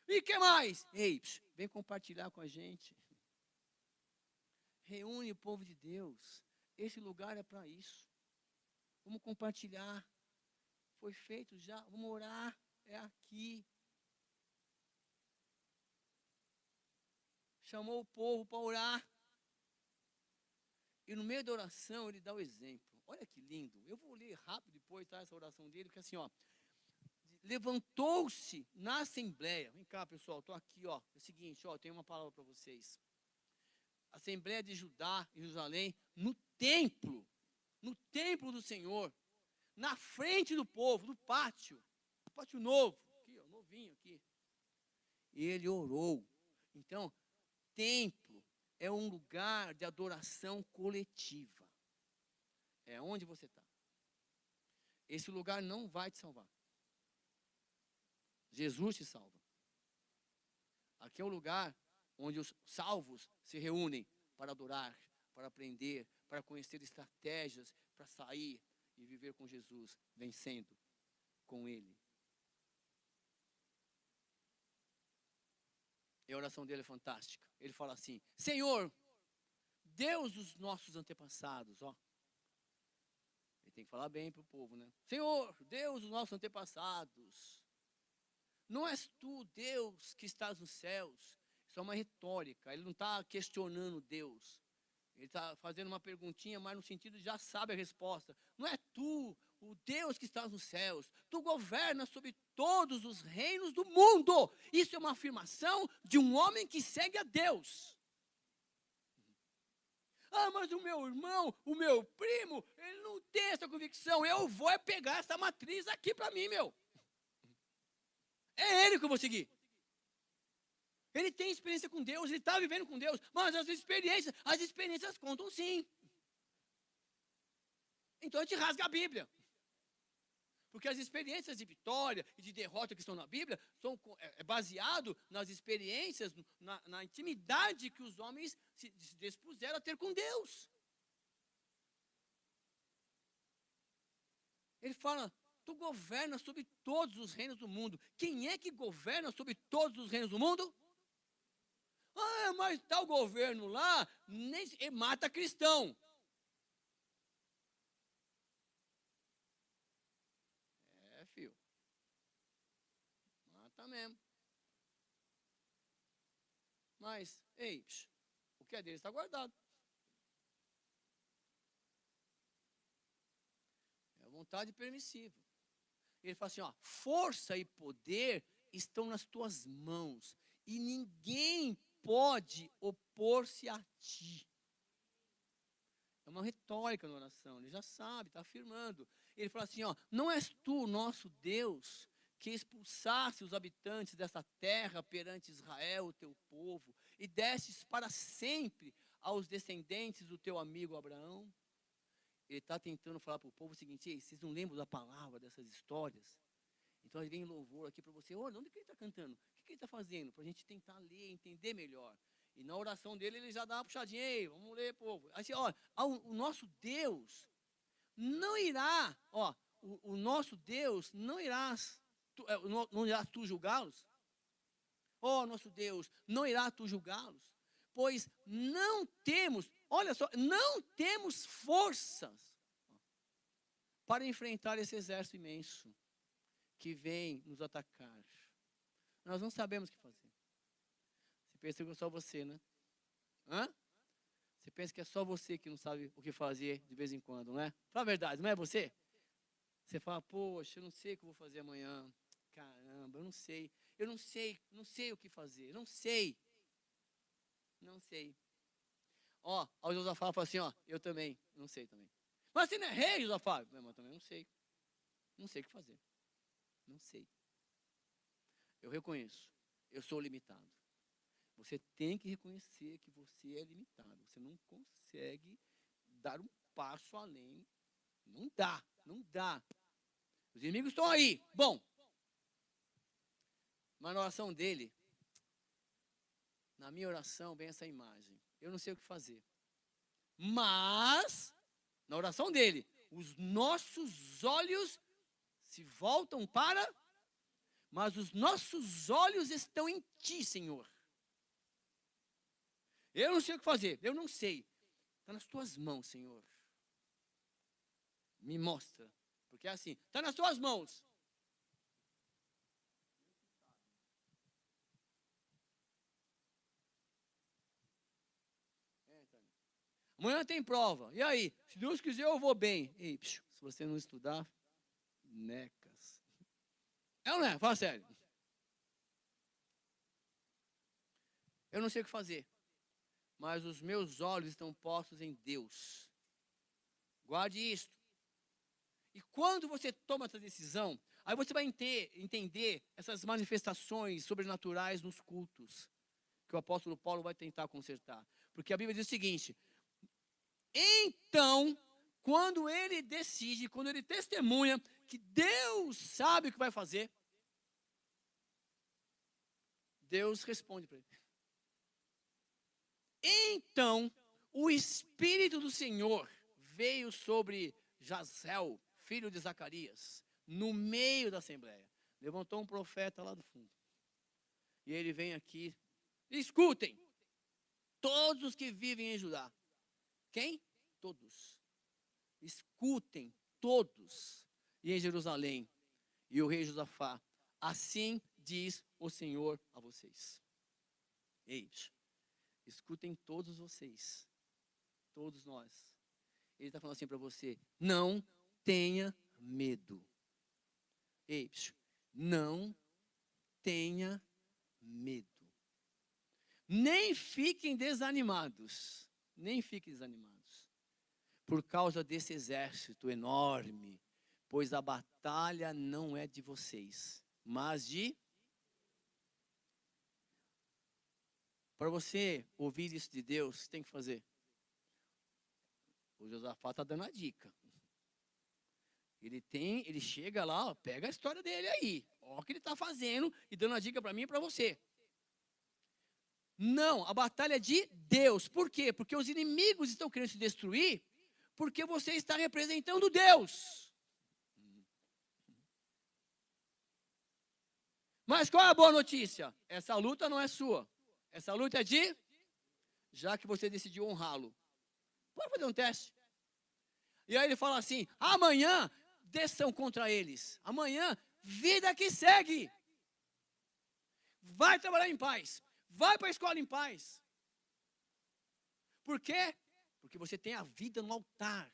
E o que mais? Ei, vem compartilhar com a gente. Reúne o povo de Deus. Esse lugar é para isso. Vamos compartilhar. Foi feito já. Vamos orar. É aqui. Chamou o povo para orar. E no meio da oração ele dá o exemplo. Olha que lindo. Eu vou ler rápido depois, tá, essa oração dele, porque assim, ó. Levantou-se na assembleia. Vem cá, pessoal, estou aqui, ó. É o seguinte, ó, tenho uma palavra para vocês. Assembleia de Judá e Jerusalém, no templo do Senhor, na frente do povo, no pátio novo, aqui, ó, novinho aqui. E ele orou. Então, templo é um lugar de adoração coletiva. É onde você está. Esse lugar não vai te salvar. Jesus te salva. Aqui é o lugar onde os salvos se reúnem para adorar, para aprender, para conhecer estratégias, para sair e viver com Jesus, vencendo com Ele. E a oração dele é fantástica. Ele fala assim: Senhor, Deus dos nossos antepassados, ó. Ele tem que falar bem para o povo, né? Senhor, Deus dos nossos antepassados. Não és tu, Deus, que estás nos céus. Isso é uma retórica. Ele não está questionando Deus. Ele está fazendo uma perguntinha, mas no sentido de já sabe a resposta. Não é tu, o Deus que está nos céus. Tu governas sobre todos os reinos do mundo. Isso é uma afirmação de um homem que segue a Deus. Ah, mas o meu irmão, o meu primo, ele não tem essa convicção. Eu vou pegar essa matriz aqui para mim, meu. É ele que eu vou seguir. Ele tem experiência com Deus, ele está vivendo com Deus, mas as experiências contam sim. Então a gente rasga a Bíblia. Porque as experiências de vitória e de derrota que estão na Bíblia são baseado nas experiências, na intimidade que os homens se dispuseram a ter com Deus. Ele fala, tu governas sobre todos os reinos do mundo. Quem é que governa sobre todos os reinos do mundo? Ah, mas tal governo lá mata cristão. É, filho. Mata mesmo. Mas, ei, o que é dele está guardado. É a vontade permissiva. Ele fala assim, ó, força e poder estão nas tuas mãos. E ninguém pode opor-se a ti. É uma retórica na oração, ele já sabe, está afirmando. Ele fala assim, ó, não és tu, nosso Deus, que expulsasse os habitantes dessa terra perante Israel, o teu povo, e destes para sempre aos descendentes do teu amigo Abraão? Ele está tentando falar para o povo o seguinte, ei, vocês não lembram da palavra dessas histórias? Então ele vem em louvor aqui para você, olha, onde que ele está cantando? O que ele está fazendo? Para a gente tentar ler, entender melhor. E na oração dele, ele já dá uma puxadinha, ei, vamos ler, povo. Assim, ó, o nosso Deus não irá, ó, o nosso Deus não irás tu julgá-los? Ó, nosso Deus, não irá tu julgá-los? Pois não temos, olha só, não temos forças para enfrentar esse exército imenso que vem nos atacar. Nós não sabemos o que fazer. Você pensa que é só você, né? Hã? Você pensa que é só você que não sabe o que fazer de vez em quando, não é? Fala a verdade, não é você? Você fala, poxa, eu não sei o que eu vou fazer amanhã. Caramba, eu não sei. Eu não sei o que fazer. Não sei. Ó, o Josafá fala assim, ó, eu também, não sei também. Mas você não é rei, Josafá? Mas eu também não sei. Não sei o que fazer. Não sei. Eu reconheço, eu sou limitado. Você tem que reconhecer que você é limitado. Você não consegue dar um passo além. Não dá. Os inimigos estão aí. Bom, mas na oração dele, na minha oração, vem essa imagem. Eu não sei o que fazer. Mas, na oração dele, os nossos olhos se voltam para... Mas os nossos olhos estão em ti, Senhor. Eu não sei o que fazer, eu não sei. Está nas tuas mãos, Senhor. Me mostra. Porque é assim, está nas tuas mãos. Amanhã tem prova. E aí? Se Deus quiser, eu vou bem. Ei, se você não estudar, necas. É ou não é? Fala sério. Eu não sei o que fazer. Mas os meus olhos estão postos em Deus. Guarde isto. E quando você toma essa decisão, aí você vai entender essas manifestações sobrenaturais nos cultos, que o apóstolo Paulo vai tentar consertar. Porque a Bíblia diz o seguinte, então, quando ele decide, quando ele testemunha que Deus sabe o que vai fazer, Deus responde para ele. Então, o Espírito do Senhor veio sobre Jazel, filho de Zacarias, no meio da assembleia. Levantou um profeta lá do fundo. E ele vem aqui. Escutem, todos os que vivem em Judá. Quem? Todos. Escutem, todos. E em Jerusalém. E o rei Josafá. Assim diz o Senhor a vocês. Ei, escutem todos vocês, todos nós. Ele está falando assim para você: não tenha medo. Ei, não tenha medo. Nem fiquem desanimados. Nem fiquem desanimados. Por causa desse exército enorme. Pois a batalha não é de vocês, mas de... Para você ouvir isso de Deus, o que você tem que fazer? O Josafá está dando a dica. Ele chega lá, ó, pega a história dele aí. Olha o que ele está fazendo e dando a dica para mim e para você. Não, a batalha é de Deus. Por quê? Porque os inimigos estão querendo se destruir, porque você está representando Deus. Mas qual é a boa notícia? Essa luta não é sua. Essa luta é de... Já que você decidiu honrá-lo. Pode fazer um teste. E aí ele fala assim: amanhã desçam contra eles. Amanhã, vida que segue. Vai trabalhar em paz. Vai para a escola em paz. Por quê? Porque você tem a vida no altar.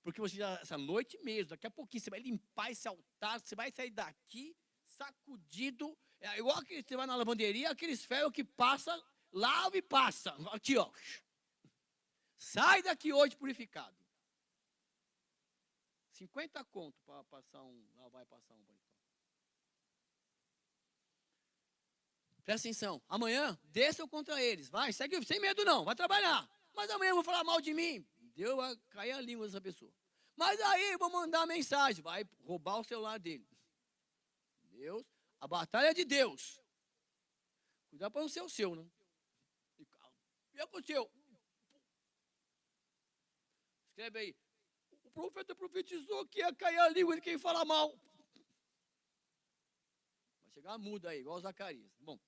Porque você já, essa noite mesmo, daqui a pouquinho, você vai limpar esse altar, você vai sair daqui sacudido. É igual que você vai na lavanderia, aqueles ferros que passa, lava e passa. Aqui, ó. Sai daqui hoje purificado. 50 conto para passar um, lá vai passar um paletó. Presta atenção, amanhã desçam contra eles, vai, segue sem medo não, vai trabalhar. Mas amanhã eu vou falar mal de mim, Deus vai cair a língua dessa pessoa. Mas aí eu vou mandar mensagem, vai roubar o celular dele. Deus, a batalha é de Deus. Cuidado para não ser o seu, né? E aconteceu. Escreve aí. O profeta profetizou que ia cair a língua de quem fala mal. Vai chegar muda aí, igual Zacarias. Bom.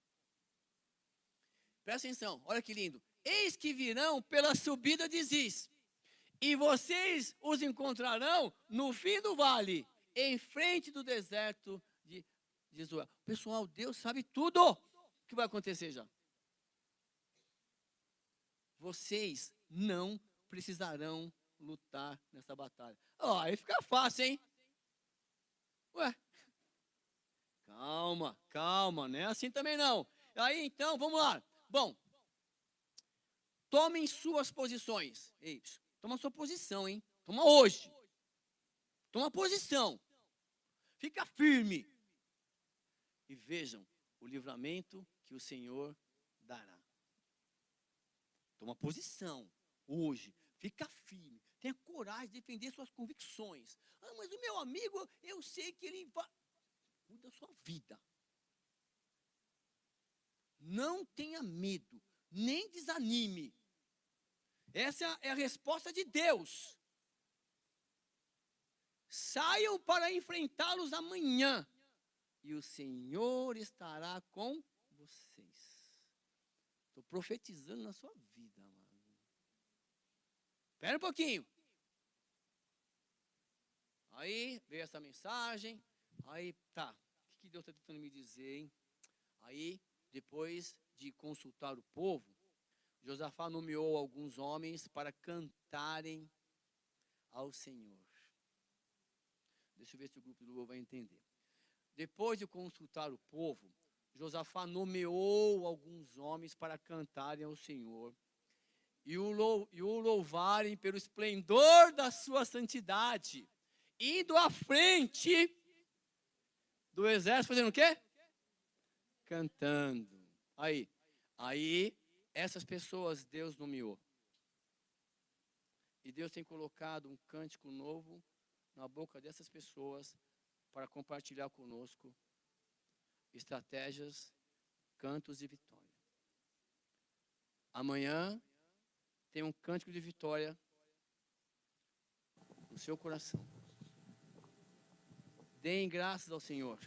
Presta atenção, olha que lindo. Eis que virão pela subida de Ziz, e vocês os encontrarão no fim do vale, em frente do deserto de Zoar. Pessoal, Deus sabe tudo o que vai acontecer já. Vocês não precisarão lutar nessa batalha. Ó, aí fica fácil, hein? Ué, calma, não é assim também não. Aí então, vamos lá. Bom, tomem suas posições. Ei, toma sua posição, hein? Toma hoje. Toma posição. Fica firme. E vejam o livramento que o Senhor dará. Toma posição hoje. Fica firme. Tenha coragem de defender suas convicções. Ah, mas o meu amigo, eu sei que ele vai... Cuida da sua vida. Não tenha medo. Nem desanime. Essa é a resposta de Deus. Saiam para enfrentá-los amanhã. E o Senhor estará com vocês. Estou profetizando na sua vida, amado. Espera um pouquinho. Aí veio essa mensagem. Aí tá. O que Deus está tentando me dizer, hein? Aí, depois de consultar o povo, Josafá nomeou alguns homens para cantarem ao Senhor. Deixa eu ver se o grupo do louvor vai entender. Depois de consultar o povo, Josafá nomeou alguns homens para cantarem ao Senhor e o louvarem pelo esplendor da sua santidade, indo à frente do exército, fazendo o quê? Cantando. Aí essas pessoas Deus nomeou. E Deus tem colocado um cântico novo na boca dessas pessoas para compartilhar conosco estratégias, cantos de vitória. Amanhã tem um cântico de vitória no seu coração. Deem graças ao Senhor,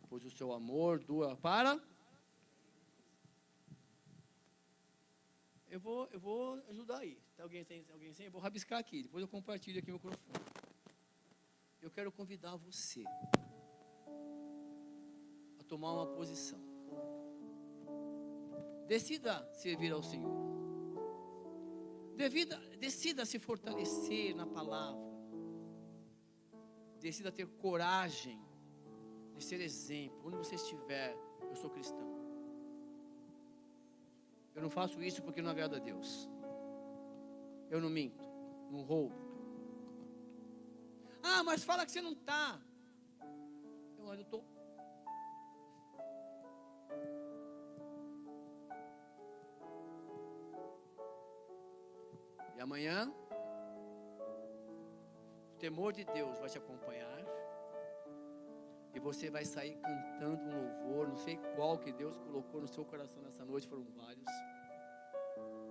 pois o seu amor dura para... Eu vou ajudar aí. Tem alguém sem? Eu vou rabiscar aqui, depois eu compartilho aqui o microfone. Eu quero convidar você a tomar uma posição. Decida servir ao Senhor. Decida se fortalecer na palavra. Decida ter coragem de ser exemplo. Onde você estiver, eu sou cristão. Eu não faço isso porque não agrada a Deus. Eu não minto, não roubo. Ah, mas fala que você não está. Eu estou. E amanhã, o temor de Deus vai te acompanhar. E você vai sair cantando um louvor. Não sei qual que Deus colocou no seu coração nessa noite. Foram vários.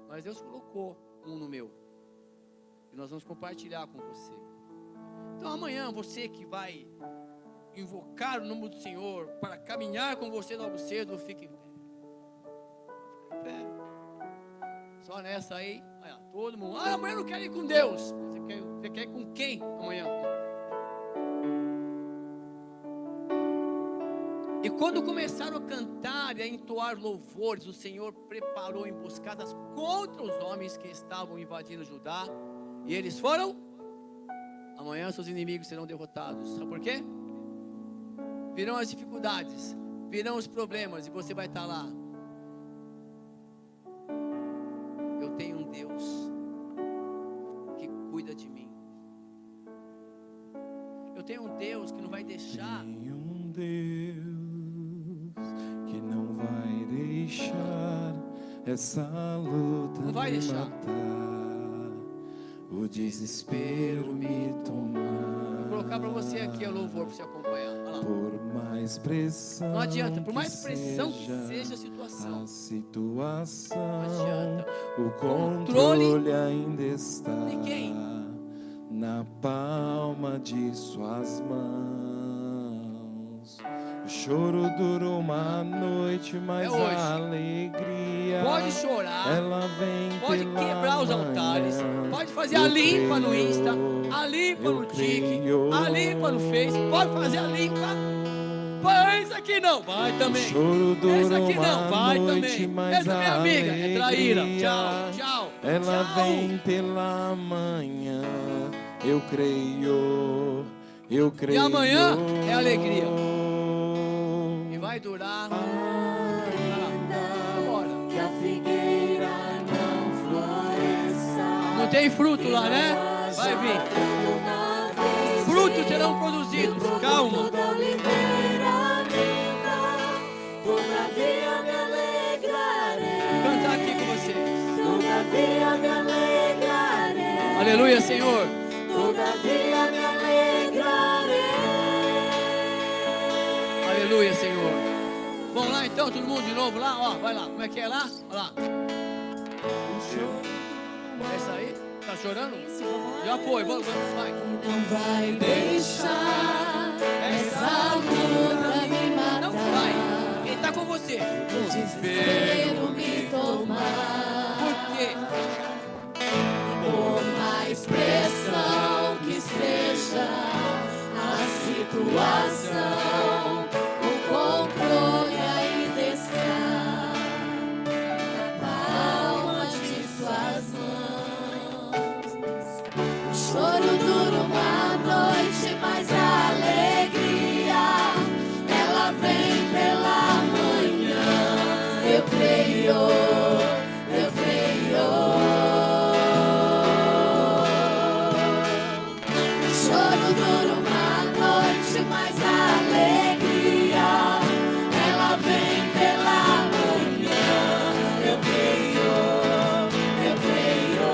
Mas Deus colocou um no meu. E nós vamos compartilhar com você. Então amanhã, você que vai invocar o nome do Senhor para caminhar com você logo cedo, fique em pé. Fique em pé. Só nessa aí, olha, todo mundo. Ah, amanhã eu não quero ir com Deus. Você quer ir com quem amanhã? E quando começaram a cantar e a entoar louvores, o Senhor preparou emboscadas contra os homens que estavam invadindo Judá. E eles foram. Amanhã seus inimigos serão derrotados. Sabe por quê? Virão as dificuldades, virão os problemas, e você vai estar lá. Eu tenho um Deus que cuida de mim. Eu tenho um Deus que não vai deixar. Tenho um Deus que não vai deixar essa luta Não vai me deixar. matar, o desespero me tomar. Vou colocar para você aqui o louvor para você acompanhar. Olha lá. Por mais pressão, Não adianta, por mais que pressão que seja a situação, a situação, não adianta. o Controle controle ainda está de quem? na palma de suas mãos. O choro dura uma noite, mas É hoje. a alegria, Pode chorar, ela vem pode pela quebrar os manhã. altares, pode fazer a Eu limpa no creio, Insta, a limpa eu no Tik, creio. a limpa no Face, pode fazer a limpa. Mas esse aqui não, vai O também. choro dura Esse aqui não, uma vai noite, também. mas Essa é minha a amiga, é traíra. alegria, Tchau, tchau. ela tchau. vem pela manhã. Eu creio, eu creio. E amanhã é alegria. E vai durar. Agora. Que a figueira não floresça. Não tem fruto lá, né? Vai vir. Frutos serão produzidos. Calma. Da oliveira linda, todavia me alegrarei. Cantar aqui com vocês. Todavia me alegrarei. Aleluia, Senhor. Todavia me alegrarei. Aleluia, Senhor. Vamos lá então, todo mundo de novo lá, ó. Vai lá. Como é que é lá? Olha lá. Essa aí? Tá chorando? Já foi, vamos, vai. Não vai deixar essa luta me matar. Não vai. Quem tá com você? O desespero me tomar. Por quê? Por mais pressão que seja a situação, o controle ainda está na palma de suas mãos. O choro dura uma noite, mas a alegria, ela vem pela manhã. Eu creio, eu creio. O choro dura uma noite, mas a alegria, ela vem pela manhã. Eu creio, eu creio.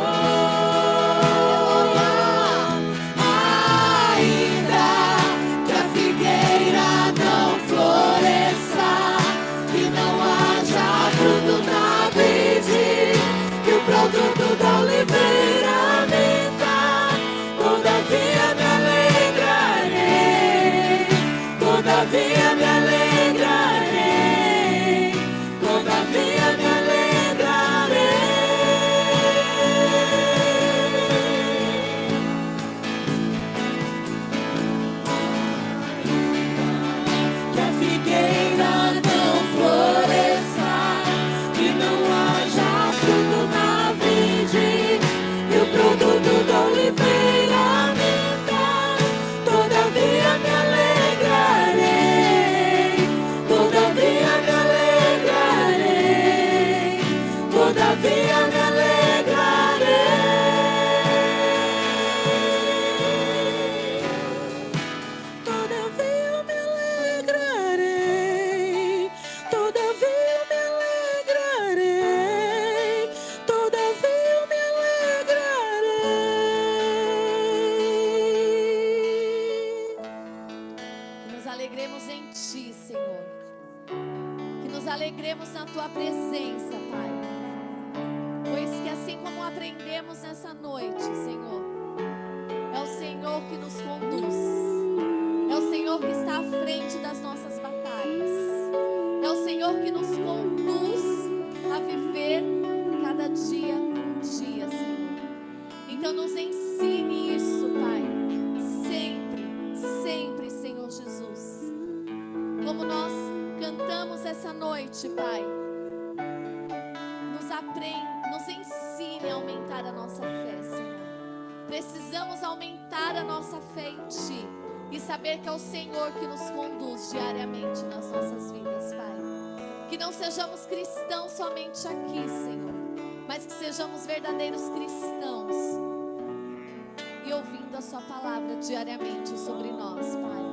alegremos na tua presença, Pai. Pois que assim como aprendemos nessa noite, Senhor, é o Senhor que nos conduz. É o Senhor que está à frente das nossas batalhas. É o Senhor que nos conduz a viver cada dia um dia, Senhor. Então nos ensine isso, Pai. Sempre, sempre, Senhor Jesus. Como nós cantamos essa noite, Pai, nos ensine a aumentar a nossa fé, Senhor. Precisamos aumentar a nossa fé em Ti e saber que é o Senhor que nos conduz diariamente nas nossas vidas, Pai. Que não sejamos cristãos somente aqui, Senhor, mas que sejamos verdadeiros cristãos e ouvindo a Sua palavra diariamente sobre nós, Pai.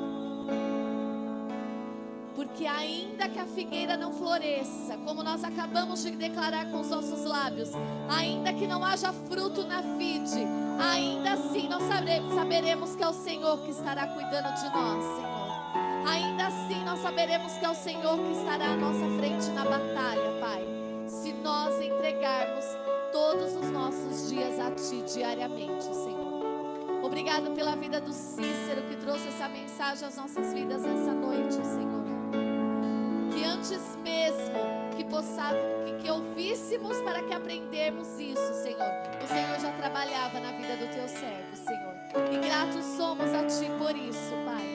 Porque ainda que a figueira não floresça, como nós acabamos de declarar com os nossos lábios, ainda que não haja fruto na vide, ainda assim nós saberemos que é o Senhor que estará cuidando de nós, Senhor. Ainda assim nós saberemos que é o Senhor que estará à nossa frente na batalha, Pai. Se nós entregarmos todos os nossos dias a Ti diariamente, Senhor. Obrigado pela vida do Cícero que trouxe essa mensagem às nossas vidas nessa noite, Senhor. Que antes mesmo que ouvíssemos para que aprendermmos isso, Senhor, o Senhor já trabalhava na vida do Teu servo, Senhor. E gratos somos a Ti por isso, Pai.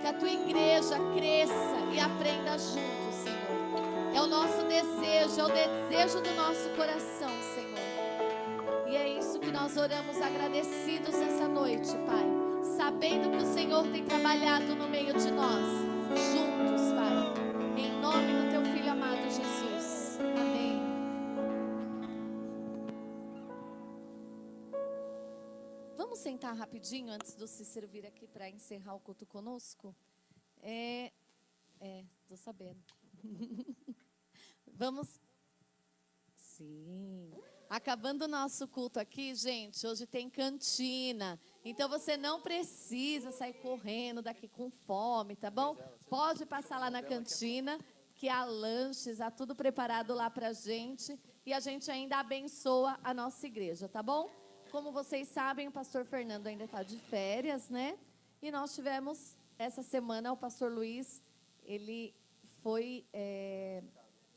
Que a Tua igreja cresça e aprenda junto, Senhor. É o nosso desejo, é o desejo do nosso coração, Senhor. E é isso que nós oramos agradecidos essa noite, Pai. Sabendo que o Senhor tem trabalhado no meio de nós, juntos, Pai. Em nome do Teu Filho amado Jesus. Amém. Vamos sentar rapidinho antes do Cícero vir aqui para encerrar o culto conosco? Tô sabendo. Vamos. Sim. Acabando o nosso culto aqui, gente, hoje tem cantina. Então você não precisa sair correndo daqui com fome, tá bom? Pode passar lá na cantina, que há lanches, há tudo preparado lá pra gente. E a gente ainda abençoa a nossa igreja, tá bom? Como vocês sabem, o pastor Fernando ainda está de férias, né? E nós tivemos, essa semana, o pastor Luiz, ele foi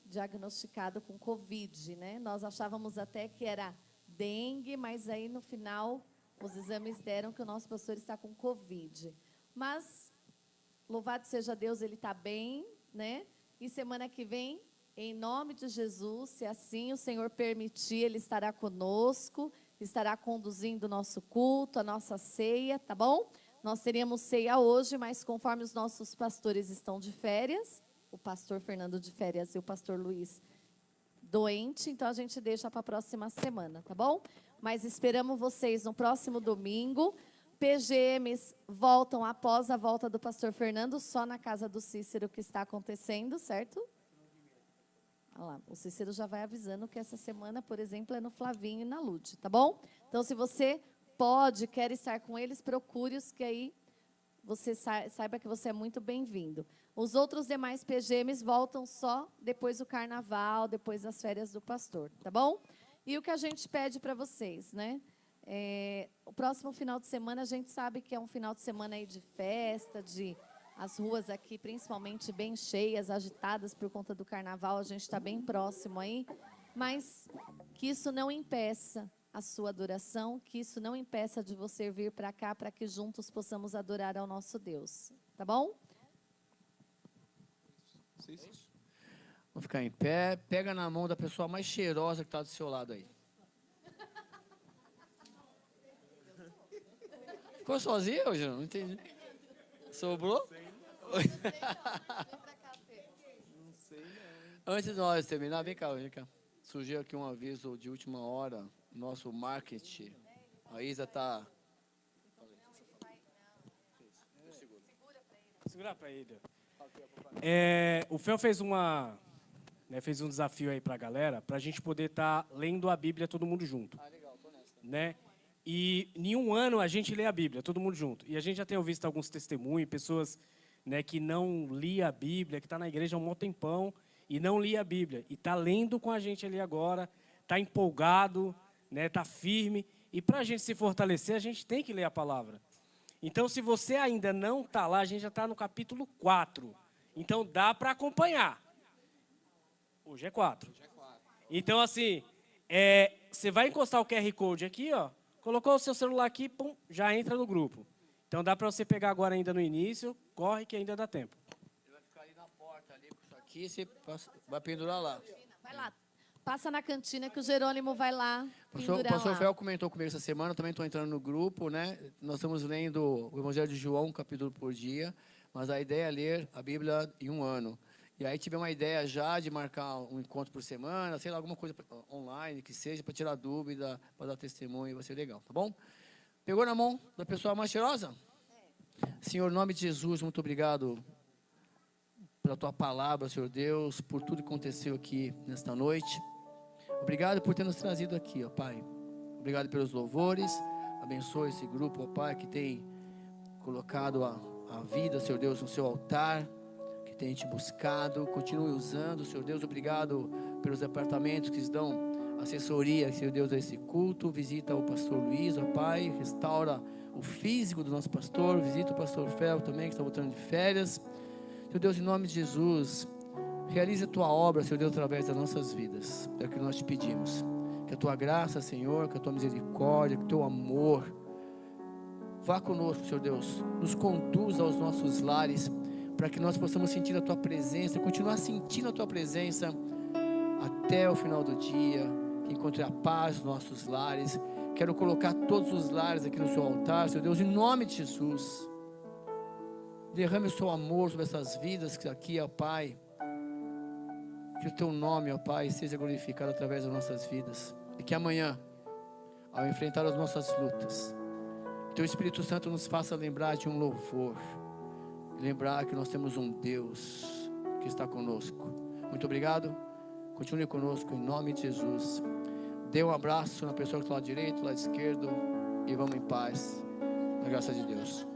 diagnosticado com Covid, né? Nós achávamos até que era dengue, mas aí no final os exames deram que o nosso pastor está com Covid. Mas, louvado seja Deus, ele está bem, né? E semana que vem, em nome de Jesus, se assim o Senhor permitir, ele estará conosco, estará conduzindo o nosso culto, a nossa ceia, tá bom? Nós teríamos ceia hoje, mas conforme os nossos pastores estão de férias, o pastor Fernando de férias e o pastor Luiz doente, então a gente deixa para a próxima semana, tá bom? Mas esperamos vocês no próximo domingo. PGMs voltam após a volta do pastor Fernando, só na casa do Cícero que está acontecendo, certo? Olha lá, o Cícero já vai avisando que essa semana, por exemplo, é no Flavinho e na Lude, tá bom? Então, se você quer estar com eles, procure-os, que aí você saiba que você é muito bem-vindo. Os outros demais PGMs voltam só depois do carnaval, depois das férias do pastor, tá bom? E o que a gente pede para vocês, né? O próximo final de semana, a gente sabe que é um final de semana aí de festa, as ruas aqui, principalmente, bem cheias, agitadas por conta do carnaval, a gente está bem próximo aí, mas que isso não impeça a sua adoração, que isso não impeça de você vir para cá, para que juntos possamos adorar ao nosso Deus, tá bom? Vamos ficar em pé, pega na mão da pessoa mais cheirosa que está do seu lado aí. Ficou sozinho hoje? Não entendi. Sobrou? Antes de nós terminar, vem cá. Surgiu aqui um aviso de última hora. Nosso marketing. A Isa está... Segura para ele. O Fel fez fez um desafio aí para a galera, para a gente poder estar lendo a Bíblia todo mundo junto. Legal, tô nessa. Né? E em um ano a gente lê a Bíblia, todo mundo junto. E a gente já tem visto alguns testemunhos, pessoas, né, que não lia a Bíblia, que está na igreja há um bom tempão e não lia a Bíblia, e está lendo com a gente ali agora, está empolgado, né, está firme, e para a gente se fortalecer, a gente tem que ler a palavra. Então, se você ainda não está lá, a gente já está no capítulo 4. Então, dá para acompanhar. Hoje é 4. Então, assim, você vai encostar o QR Code aqui, ó, colocou o seu celular aqui, pum, já entra no grupo. Então, dá para você pegar agora ainda no início, corre que ainda dá tempo. Ele vai ficar ali na porta, ali com isso aqui, você vai pendurar lá. Vai lá. Passa na cantina que o Jerônimo vai lá O pendurar pastor lá. Fel comentou comigo essa semana, eu também estou entrando no grupo, né? Nós estamos lendo o Evangelho de João, um capítulo por dia, mas a ideia é ler a Bíblia em um ano. E aí tive uma ideia já de marcar um encontro por semana, sei lá, alguma coisa online que seja, para tirar dúvida, para dar testemunho, vai ser legal, tá bom? Pegou na mão da pessoa mais cheirosa? Senhor, em nome de Jesus, muito obrigado pela tua palavra, Senhor Deus, por tudo que aconteceu aqui nesta noite. Obrigado por ter nos trazido aqui, ó Pai. Obrigado pelos louvores. Abençoe esse grupo, ó Pai, que tem colocado a vida, Senhor Deus, no seu altar, que tem te buscado. Continue usando, Senhor Deus. Obrigado pelos departamentos que dão assessoria, Senhor Deus, a esse culto. Visita o pastor Luiz, ó Pai. Restaura o físico do nosso pastor. Visita o pastor Fel também, que está voltando de férias. Senhor Deus, em nome de Jesus, realize a tua obra, Senhor Deus, através das nossas vidas. É o que nós te pedimos. Que a tua graça, Senhor, que a tua misericórdia, que o teu amor vá conosco, Senhor Deus. Nos conduza aos nossos lares, para que nós possamos sentir a tua presença, continuar sentindo a tua presença até o final do dia. Que encontre a paz nos nossos lares. Quero colocar todos os lares aqui no seu altar, Senhor Deus, em nome de Jesus. Derrame o seu amor sobre essas vidas que aqui, ó Pai. Que o teu nome, ó Pai, seja glorificado através das nossas vidas. E que amanhã, ao enfrentar as nossas lutas, teu Espírito Santo nos faça lembrar de um louvor. Lembrar que nós temos um Deus que está conosco. Muito obrigado. Continue conosco em nome de Jesus. Dê um abraço na pessoa que está lá direito, lá esquerdo. E vamos em paz. Na graça de Deus.